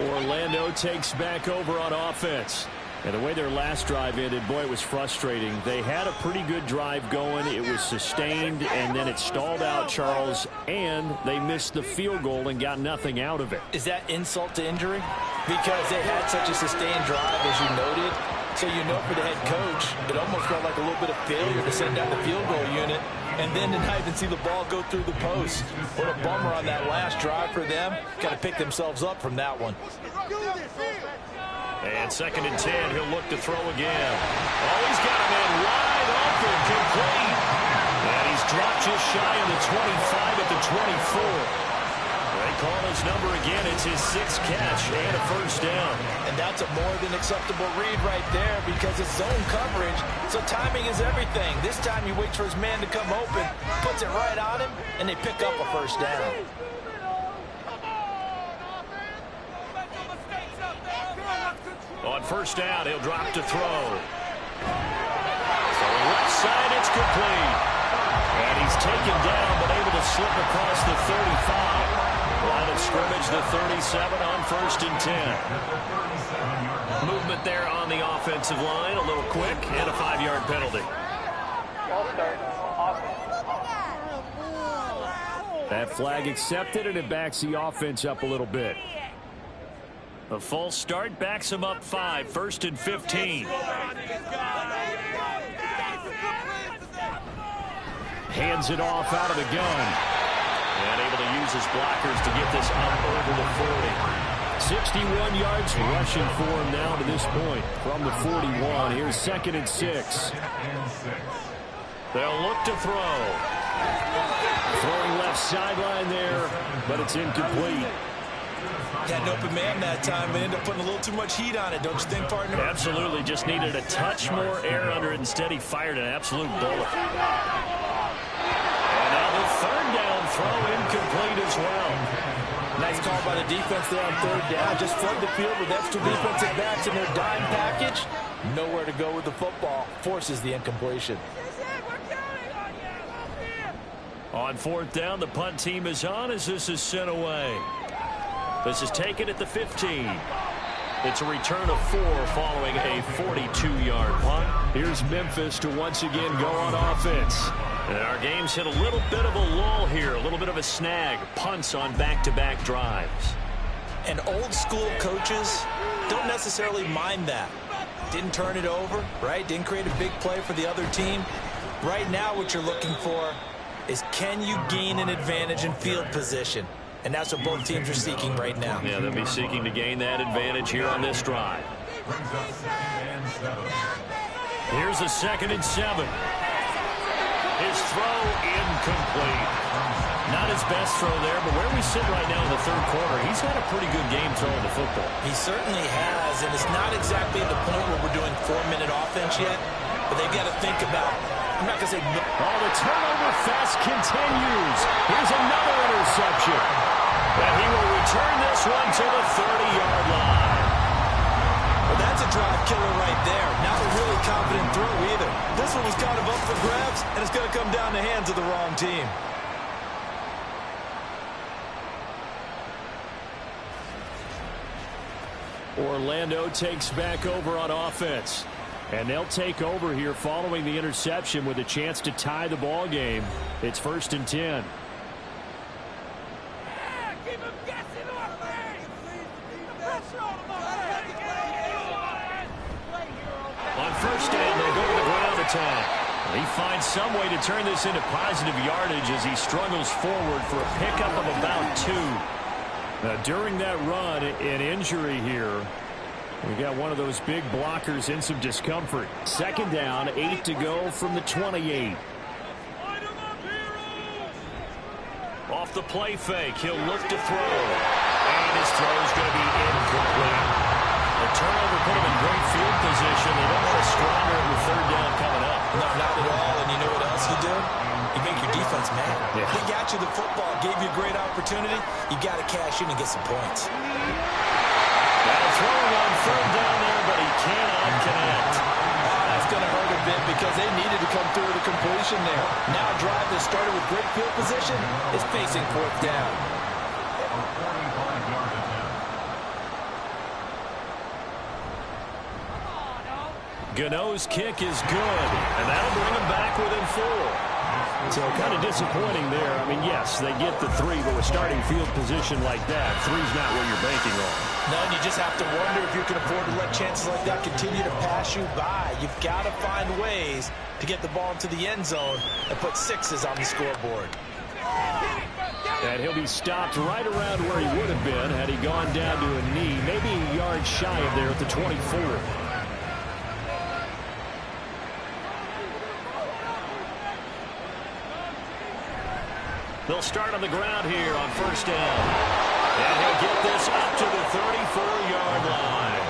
Orlando takes back over on offense. And the way their last drive ended, boy, it was frustrating. They had a pretty good drive going. It was sustained, and then it stalled out, Charles, and they missed the field goal and got nothing out of it. Is that insult to injury? Because they had such a sustained drive, as you noted. So you know for the head coach, it almost felt like a little bit of failure to send out the field goal unit and then to not even see the ball go through the post. What a bummer on that last drive for them. Got to pick themselves up from that one. And 2nd and 10, he'll look to throw again. Oh, he's got a man wide open, complete. And he's dropped just shy of the 25 at the 24. They call his number again. It's his 6th catch and a 1st down. And that's a more than acceptable read right there because it's zone coverage, so timing is everything. This time he waits for his man to come open, puts it right on him, and they pick up a 1st down. On 1st down, he'll drop to throw. So left side, it's complete. And he's taken down, but able to slip across the 35. Line of scrimmage, the 37 on 1st and 10. Movement there on the offensive line, a little quick, and a 5-yard penalty. That flag accepted, and it backs the offense up a little bit. A false start backs him up 5, 1st and 15. Hands it off out of the gun. And able to use his blockers to get this up over the 40. 61 yards rushing for him now to this point from the 41. Here's 2nd and 6. They'll look to throw. Throwing left sideline there, but it's incomplete. Had an open man that time, but ended up putting a little too much heat on it, don't you think, partner? Absolutely. Just needed a touch more air under it. Instead, he fired an absolute bullet. And now the 3rd down throw incomplete as well. Nice call by the defense there on 3rd down. Just flood the field with extra defensive backs in their dime package. Nowhere to go with the football. Forces the incompletion. On 4th down, the punt team is on as this is sent away. This is taken at the 15. It's a return of 4 following a 42-yard punt. Here's Memphis to once again go on offense. And our game's hit a little bit of a lull here, a little bit of a snag. Punts on back-to-back drives. And old school coaches don't necessarily mind that. Didn't turn it over, right? Didn't create a big play for the other team. Right now what you're looking for is can you gain an advantage in field position? And that's what both teams are seeking right now. Yeah, they'll be seeking to gain that advantage here on this drive. Here's a 2nd and 7. His throw incomplete. Not his best throw there, but where we sit right now in the 3rd quarter, he's had a pretty good game throwing the football. He certainly has, and it's not exactly at the point where we're doing 4-minute offense yet, but they've got to think about, I'm not going to say no. Oh, the turnover fest continues. Here's another interception. this one to the 30-yard line. Well, that's a drive killer right there. Not a really confident throw either. This one was kind of up for grabs, and it's going to come down the hands of the wrong team. Orlando takes back over on offense. And they'll take over here following the interception with a chance to tie the ball game. It's 1st and 10. On 1st down, they go to the ground attack. He finds some way to turn this into positive yardage as he struggles forward for a pickup of about 2. Now, during that run, an injury here. We got one of those big blockers in some discomfort. 2nd down, 8 to go from the 28. Off the play fake, he'll look to throw. And his throw is going to be incomplete. The turnover put him in great field position. They don't want to squander it with 3rd down coming up. No, not at all. And you know what else you do? You make your defense mad. Yeah. They got you the football, gave you a great opportunity. You got to cash in and get some points. Now throwing on 3rd down there, but he cannot connect. That's going to hurt a bit because they needed to come through with a completion there. Now a drive that started with great field position is facing 4th down. Gano's kick is good, and that'll bring him back within 4. So kind of disappointing there. I mean, yes, they get the 3, but with starting field position like that, 3's not what you're banking on. No, and you just have to wonder if you can afford to let chances like that continue to pass you by. You've got to find ways to get the ball into the end zone and put 6s on the scoreboard. And he'll be stopped right around where he would have been had he gone down to a knee, maybe a yard shy of there at the 24. They'll start on the ground here on 1st down. And he'll get this up to the 34-yard line.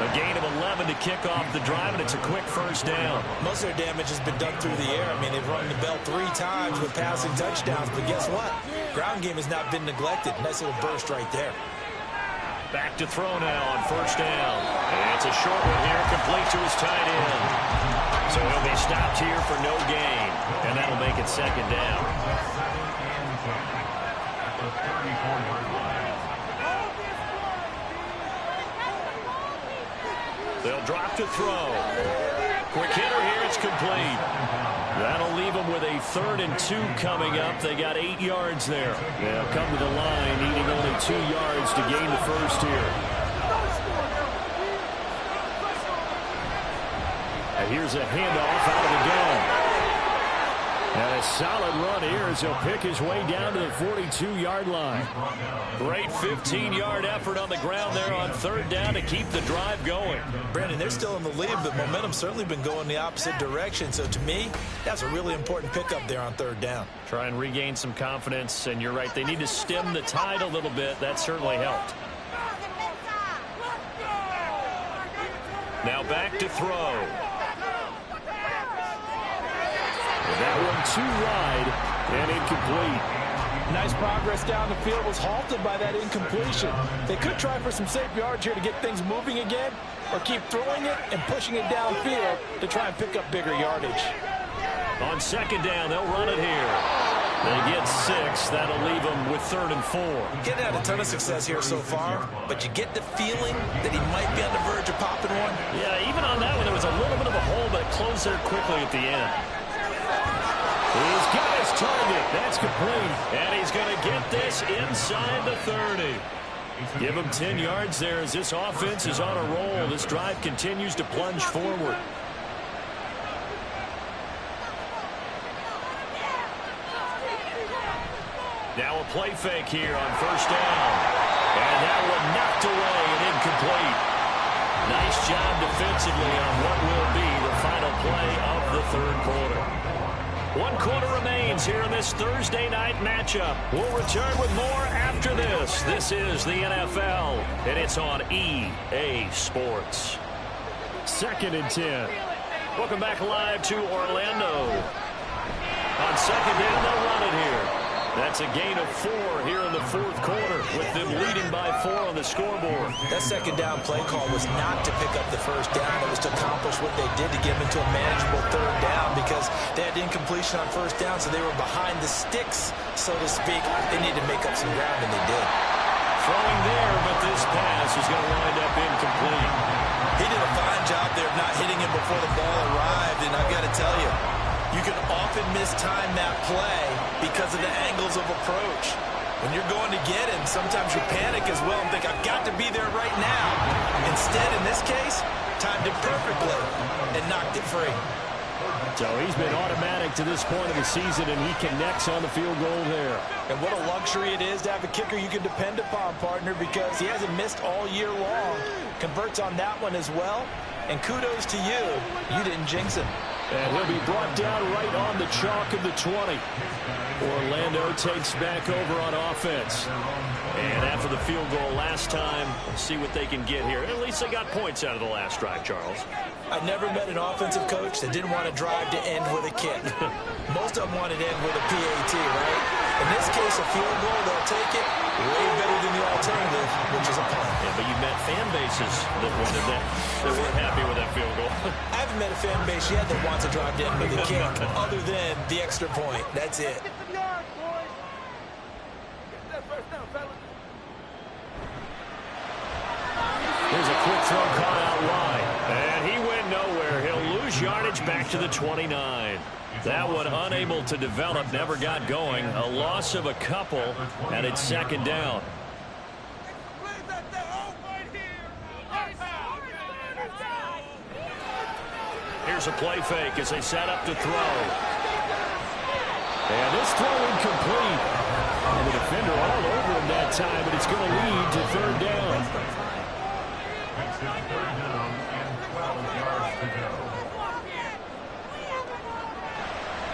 A gain of 11 to kick off the drive, and it's a quick 1st down. Most of their damage has been done through the air. I mean, they've rung the bell 3 times with passing touchdowns, but guess what? Ground game has not been neglected. Nice little burst right there. Back to throw now on 1st down. And it's a short one here, complete to his tight end. So he'll be stopped here for no gain, and that'll make it 2nd down. They'll drop to throw. Quick hitter here, it's complete. That'll leave them with a 3rd and 2 coming up. They got 8 yards there. They'll come to the line, needing only 2 yards to gain the 1st here. And here's a handoff out of the gun. And a solid run here as he'll pick his way down to the 42-yard line. Great 15-yard effort on the ground there on 3rd down to keep the drive going. Brandon, they're still in the lead, but momentum's certainly been going the opposite direction. So to me, that's a really important pickup there on 3rd down. Try and regain some confidence, and you're right, they need to stem the tide a little bit. That certainly helped. Now back to throw. That one too wide and incomplete. Nice progress down the field, was halted by that incompletion. They could try for some safe yards here to get things moving again, or keep throwing it and pushing it downfield to try and pick up bigger yardage. On 2nd down, they'll run it here. They get 6. That'll leave them with 3rd and 4. Getting had a ton of success here so far, but you get the feeling that he might be on the verge of popping one. Yeah, even on that one, there was a little bit of a hole, but it closed there quickly at the end. He's got his target. That's complete. And he's going to get this inside the 30. Give him 10 yards there as this offense is on a roll. This drive continues to plunge forward. Now a play fake here on 1st down. And that one knocked away and incomplete. Nice job defensively on what will be the final play of the 3rd quarter. 1 quarter remains here in this Thursday night matchup. We'll return with more after this. This is the NFL, and it's on EA Sports. 2nd and 10. Welcome back live to Orlando. On 2nd down, they'll run it here. That's a gain of 4 here in the fourth quarter, with them leading by 4 on the scoreboard. That second down play call was not to pick up the first down. It was to accomplish what they did to get them into a manageable third down because they had incompletion on first down, so they were behind the sticks, so to speak. They needed to make up some ground, and they did. Throwing there, but this pass is going to wind up incomplete. He did a fine job there of not hitting him before the ball arrived, and I've got to tell you, you can often mistime that play because of the angles of approach. When you're going to get him, sometimes you panic as well and think, I've got to be there right now. Instead, in this case, timed it perfectly and knocked it free. So he's been automatic to this point of the season, and he connects on the field goal there. And what a luxury it is to have a kicker you can depend upon, partner, because he hasn't missed all year long. Converts on that one as well. And kudos to you. You didn't jinx him. And he'll be brought down right on the chalk of the 20. Orlando takes back over on offense. And after the field goal last time, we'll see what they can get here. At least they got points out of the last drive, Charles. I've never met an offensive coach that didn't want to drive to end with a kick. Most of them wanted to end with a PAT, right? In this case, a field goal, they'll take it way better than the alternative, which is a punt. Yeah, but you met fan bases that wanted that. They weren't happy with that field goal. I haven't met a fan base yet that wants to drive to end with a kick, other than the extra point. That's it. Here's a quick throw caught out wide. And he went nowhere. He'll lose yardage back to the 29. That one unable to develop, never got going. A loss of a couple, and it's second down. Here's a play fake as they set up to throw. And this throw incomplete. And the defender all over him that time, but it's going to lead to third down. It's now third down and 12 yards to go.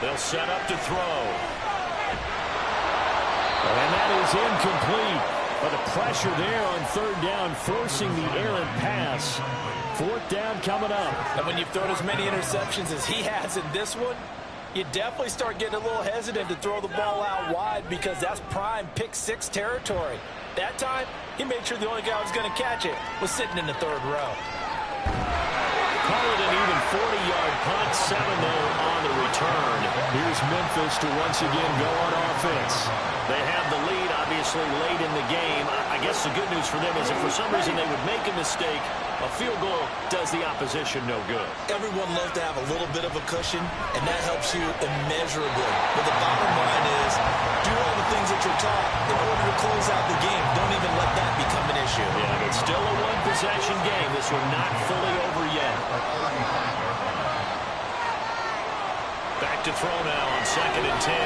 They'll set up to throw. And that is incomplete. But the pressure there on third down, forcing the errant pass. Fourth down coming up. And when you've thrown as many interceptions as he has in this one, you definitely start getting a little hesitant to throw the ball out wide because that's prime pick six territory. That time, he made sure the only guy who was going to catch it was sitting in the third row. Call it an even 40-yard punt, 7-0 on the return. Here's Memphis to once again go on offense. They have the lead, obviously, late in the game. I guess the good news for them is if for some reason they would make a mistake, a field goal does the opposition no good. Everyone loves to have a little bit of a cushion, and that helps you immeasurably. But the bottom line is, do all the things that you're taught in order to close out the game. Don't even let that become an issue. Yeah, it's still a one-possession game. This one not fully over yet. Back to throw now on 2nd and 10.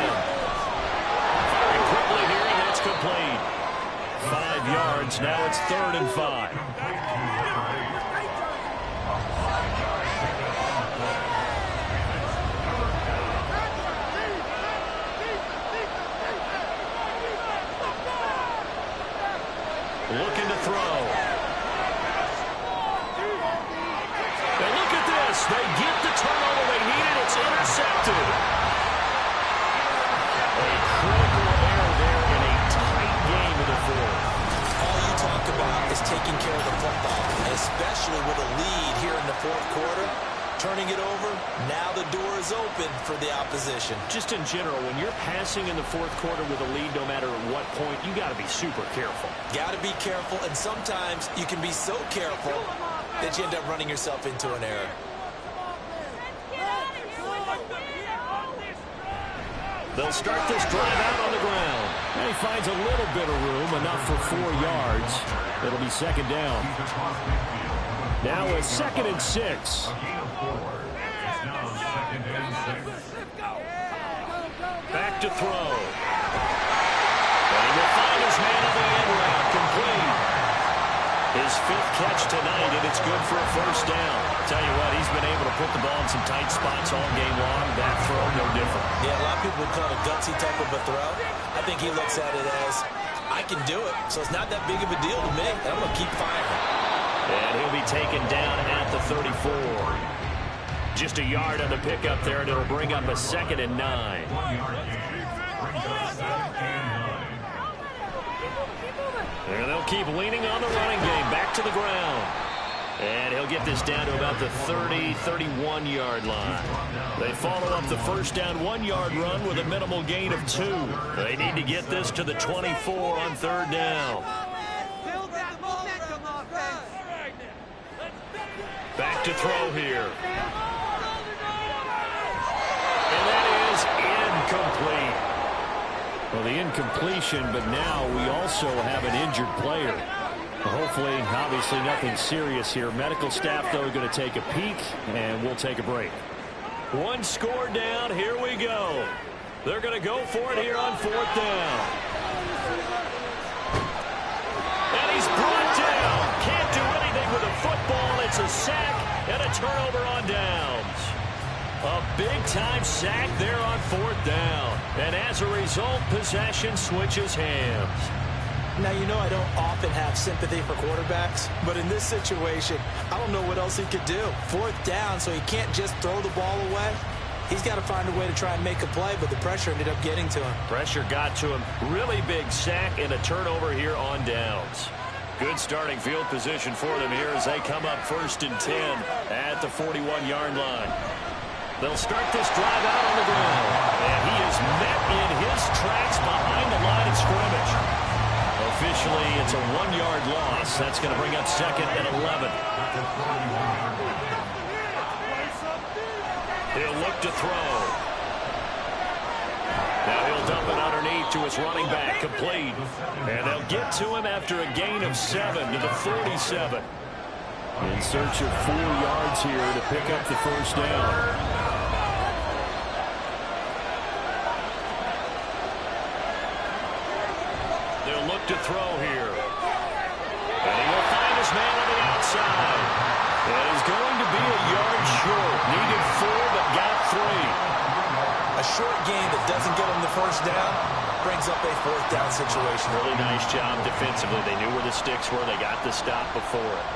Firing quickly here, and that's complete. 5 yards. Now it's 3rd and 5. Looking to throw. And look at this. They get the turnover they needed. It's intercepted. A critical error there in a tight game in the fourth. All you talk about is taking care of the football, especially with a lead here in the fourth quarter. Turning it over, now the door is open for the opposition. Just in general, when you're passing in the fourth quarter with a lead, no matter at what point, you got to be super careful. Got to be careful, and sometimes you can be so careful that you end up running yourself into an error. They'll start this drive out on the ground. And he finds a little bit of room, enough for 4 yards. It'll be second down. Now a 2nd and 6. Back to throw. And he will find his man on the end route, complete. His 5th catch tonight, and it's good for a first down. Tell you what, he's been able to put the ball in some tight spots all game long. That throw, no different. Yeah, a lot of people would call it a gutsy type of a throw. I think he looks at it as, I can do it, so it's not that big of a deal to me. I'm going to keep firing. And he'll be taken down at the 34. Just a yard on the pickup there, and it'll bring up a 2nd and 9. And they'll keep leaning on the running game. Back to the ground. And he'll get this down to about the 30, 31-yard line. They follow up the first down 1-yard run with a minimal gain of 2. They need to get this to the 24 on third down. Back to throw here. And that is incomplete. Well, the incompletion, but now we also have an injured player. Hopefully, obviously nothing serious here. Medical staff, though, going to take a peek, and we'll take a break. One score down. Here we go. They're going to go for it here on fourth down. And he's brought down. Can't do anything with a football. It's a sack and a turnover on downs. A big-time sack there on fourth down. And as a result, possession switches hands. Now, you know I don't often have sympathy for quarterbacks, but in this situation, I don't know what else he could do. Fourth down, so he can't just throw the ball away. He's got to find a way to try and make a play, but the pressure ended up getting to him. Pressure got to him. Really big sack and a turnover here on downs. Good starting field position for them here as they come up 1st and 10 at the 41-yard line. They'll start this drive out on the ground, and he is met in his tracks behind the line of scrimmage. Officially, it's a 1-yard loss. That's going to bring up 2nd and 11. He'll look to throw. Now he'll dump it underneath to his running back, complete. And they'll get to him after a gain of 7 to the 47. In search of 4 yards here to pick up the first down. They'll look to throw here. And he will find his man on the outside. And he's going to be a yard short. Needed 4, but got 3. A short gain that doesn't get him the first down brings up a fourth down situation. Really nice job defensively. They knew where the sticks were. They got the stop before it.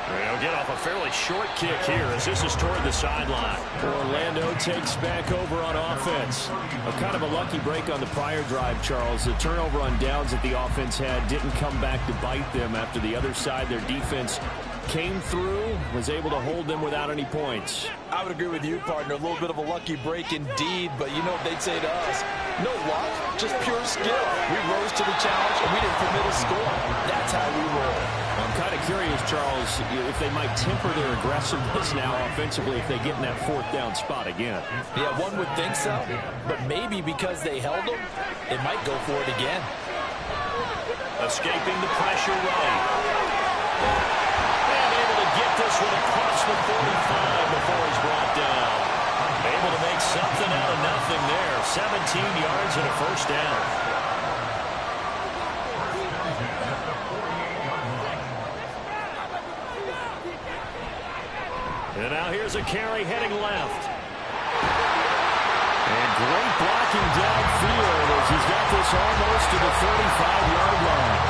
They'll get off a fairly short kick here as this is toward the sideline. Orlando takes back over on offense. A kind of a lucky break on the prior drive, Charles. The turnover on downs that the offense had didn't come back to bite them after the other side. Their defense came through, was able to hold them without any points. I would agree with you, partner. A little bit of a lucky break indeed, but you know what they'd say to us? No luck, just pure skill. We rose to the challenge, and we didn't permit a score. That's how we roll. I'm kind of curious, Charles, if they might temper their aggressiveness now offensively if they get in that fourth down spot again. Yeah, one would think so, but maybe because they held them, they might go for it again. Escaping the pressure right. And able to get this one across the 45 before he's brought down. Able to make something out of nothing there. 17 yards and a first down. And now here's a carry heading left. And great blocking downfield as he's got this almost to the 35-yard line.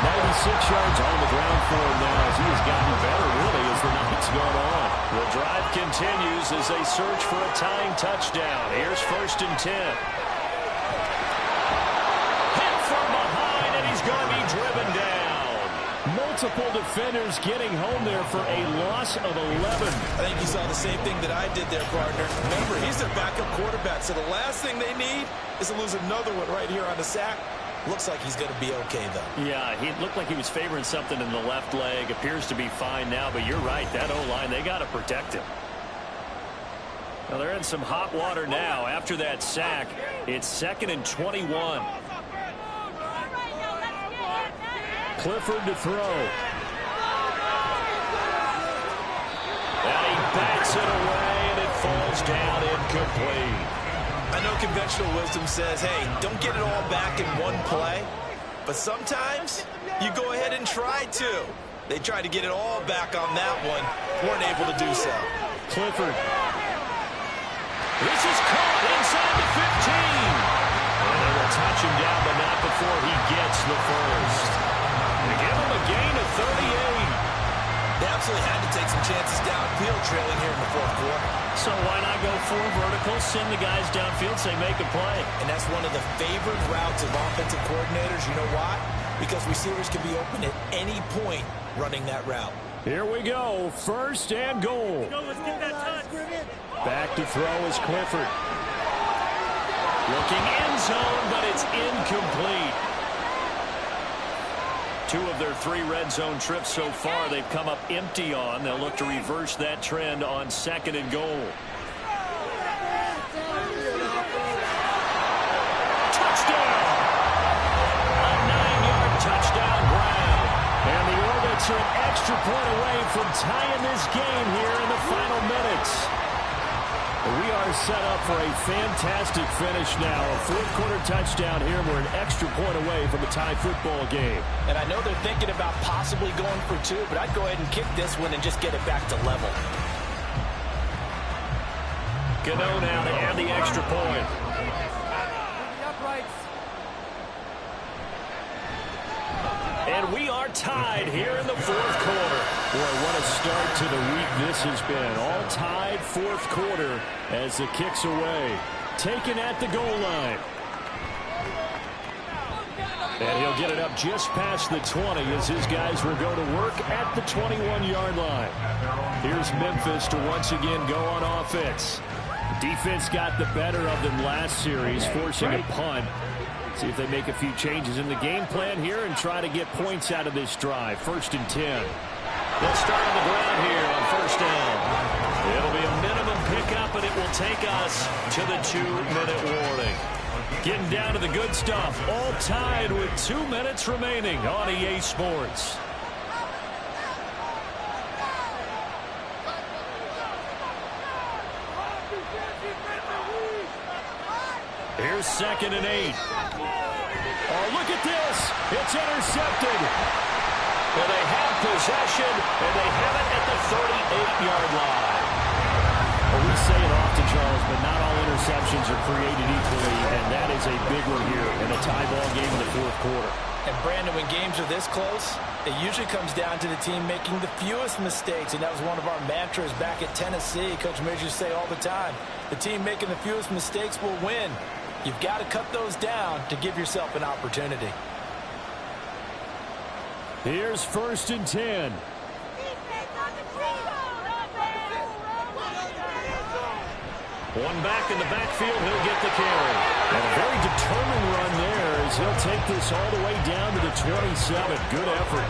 96 yards on the ground for him now as he has gotten better really as the night's gone on. The drive continues as they search for a tying touchdown. Here's 1st and 10. Hit from behind and he's going to be driven down. Multiple defenders getting home there for a loss of 11. I think you saw the same thing that I did there, partner. Remember, he's their backup quarterback, so the last thing they need is to lose another one right here on the sack. Looks like he's going to be okay, though. Yeah, he looked like he was favoring something in the left leg. Appears to be fine now, but you're right. That O-line, they got to protect him. Well, they're in some hot water now. After that sack, it's 2nd and 21. Clifford to throw. And he backs it away, and it falls down incomplete. I know conventional wisdom says, hey, don't get it all back in one play. But sometimes you go ahead and try to. They tried to get it all back on that one. Weren't able to do so. Clifford. This is caught inside the 15. And they will touch him down, but not before he gets the first. They give him a gain of 38. They absolutely had to take some chances downfield trailing here in the fourth quarter. So why not go 4 verticals, send the guys downfield, say make a play. And that's one of the favored routes of offensive coordinators. You know why? because receivers can be open at any point running that route. Here we go. First and goal. Let's get that touch. Back to throw is Clifford. Looking end zone, but it's incomplete. 2 of their 3 red zone trips so far they've come up empty on. They'll look to reverse that trend on second and goal. Touchdown! A 9-yard touchdown grab. And the Orbits are an extra point away from tying this game here in the final minutes. We are set up for a fantastic finish now. A fourth-quarter touchdown here, and we're an extra point away from a tie football game. And I know they're thinking about possibly going for 2, but I'd go ahead and kick this one and just get it back to level. Gano now to add the extra point. And we are tied here in the fourth quarter. Boy, what a start to the week this has been. All tied fourth quarter as the kick's away. Taken at the goal line. And he'll get it up just past the 20 as his guys will go to work at the 21-yard line. Here's Memphis to once again go on offense. Defense got the better of them last series, forcing a punt. See if they make a few changes in the game plan here and try to get points out of this drive. 1st and 10. They'll start on the ground here on first down. It'll be a minimum pickup, and it will take us to the 2-minute warning. Getting down to the good stuff. All tied with 2 minutes remaining on EA Sports. Here's 2nd and 8. Oh, look at this. It's intercepted. Well, they have possession, and they have it at the 38-yard line. Well, we say it often, Charles, but not all interceptions are created equally, and that is a big one here in a tie ball game in the fourth quarter. And, Brandon, when games are this close, it usually comes down to the team making the fewest mistakes, and that was one of our mantras back at Tennessee. Coach Mears used to say all the time, the team making the fewest mistakes will win. You've got to cut those down to give yourself an opportunity. Here's 1st and 10. One back in the backfield, he'll get the carry. And a very determined run there as he'll take this all the way down to the 27. Good effort.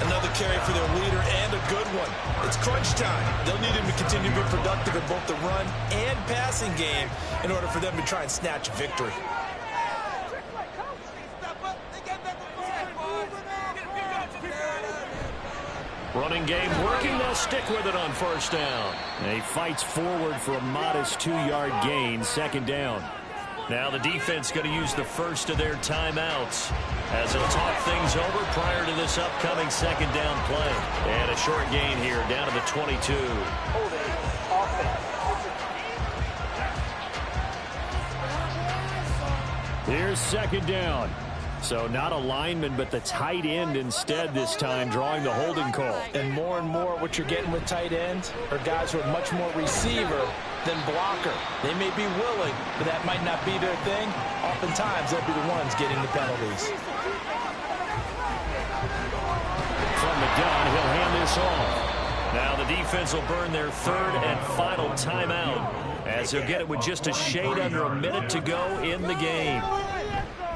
Another carry for their leader and a good one. It's crunch time. They'll need him to continue to be productive in both the run and passing game in order for them to try and snatch a victory. Running game working. They'll stick with it on first down. And he fights forward for a modest 2-yard gain. 2nd down. Now the defense going to use the first of their timeouts as they'll talk things over prior to this upcoming 2nd down play. And a short gain here down to the 22. Here's 2nd down. So not a lineman, but the tight end instead this time, drawing the holding call. And more what you're getting with tight ends are guys who are much more receiver than blocker. They may be willing, but that might not be their thing. Oftentimes, they'll be the ones getting the penalties. From the gun, he'll hand this off. Now the defense will burn their 3rd and final timeout as they'll get it with just a shade under a minute to go in the game.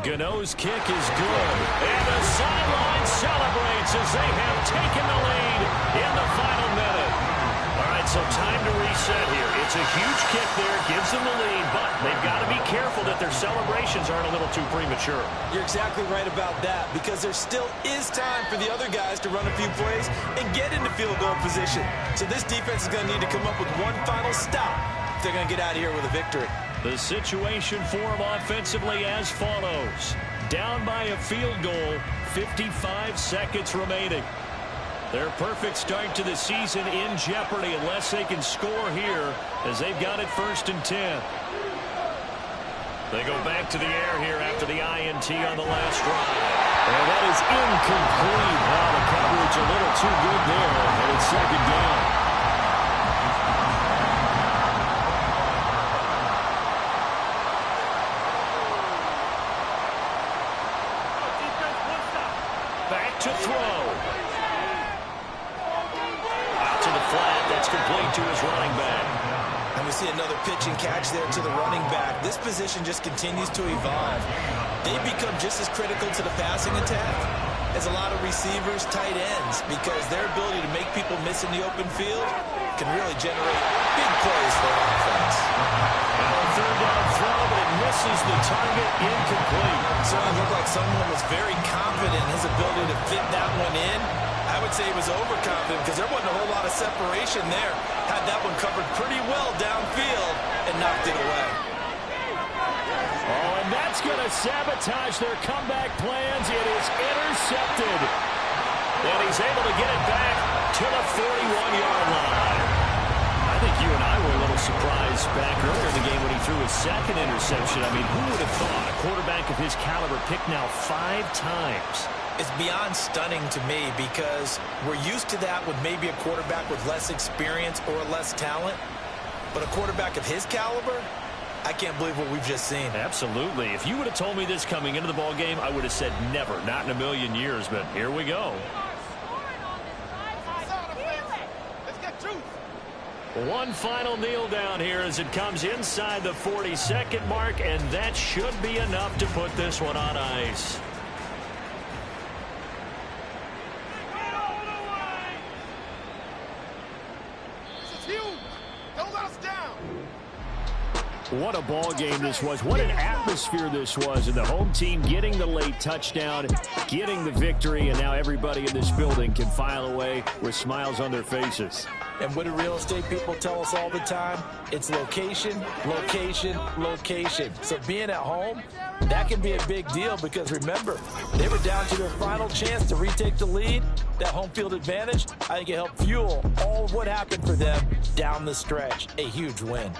Gano's kick is good. And the sideline celebrates as they have taken the lead in the final minute. All right, so time to reset here. It's a huge kick there, gives them the lead, but they've got to be careful that their celebrations aren't a little too premature. You're exactly right about that, because there still is time for the other guys to run a few plays and get into field goal position. So this defense is going to need to come up with one final stop if they're going to get out of here with a victory. The situation for them offensively as follows. Down by a field goal, 55 seconds remaining. Their perfect start to the season in jeopardy unless they can score here as they've got it 1st and 10. They go back to the air here after the INT on the last drive. And that is incomplete. Wow, the coverage a little too good there, and it's 2nd down. back to throw. Out to the flat. That's complete to his running back. And we see another pitch and catch there to the running back. This position just continues to evolve. They become just as critical to the passing attack as a lot of receivers, tight ends, because their ability to make people miss in the open field can really generate big plays for an offense. Third down throw, but it misses the target, incomplete. Certainly looked like someone was very confident in his ability to fit that one in. I would say he was overconfident because there wasn't a whole lot of separation there. Had that one covered pretty well downfield and knocked it away. Oh, and that's going to sabotage their comeback plans. It is intercepted. And he's able to get it back to the 41-yard line. I think you and I were a little surprised back earlier in the game when he threw his second interception. I mean, who would have thought a quarterback of his caliber picked now 5 times? It's beyond stunning to me because we're used to that with maybe a quarterback with less experience or less talent. But a quarterback of his caliber, I can't believe what we've just seen. Absolutely. If you would have told me this coming into the ball game, I would have said never, not in a million years. But here we go. One final kneel down here as it comes inside the 40-second mark, and that should be enough to put this one on ice. What a ball game this was. What an atmosphere this was. And the home team getting the late touchdown, getting the victory, and now everybody in this building can file away with smiles on their faces. And what do real estate people tell us all the time? It's location, location, location. So being at home, that can be a big deal because, remember, they were down to their final chance to retake the lead. That home field advantage, I think it helped fuel all of what happened for them down the stretch. A huge win.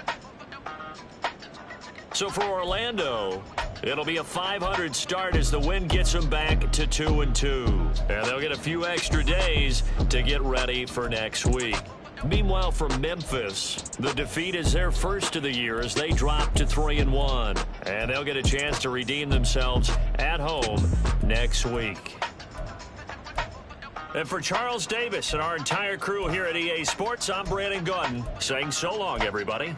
So for Orlando, it'll be a 500 start as the win gets them back to 2-2. And they'll get a few extra days to get ready for next week. Meanwhile, for Memphis, the defeat is their first of the year as they drop to 3-1. And they'll get a chance to redeem themselves at home next week. And for Charles Davis and our entire crew here at EA Sports, I'm Brandon Gaudin saying so long, everybody.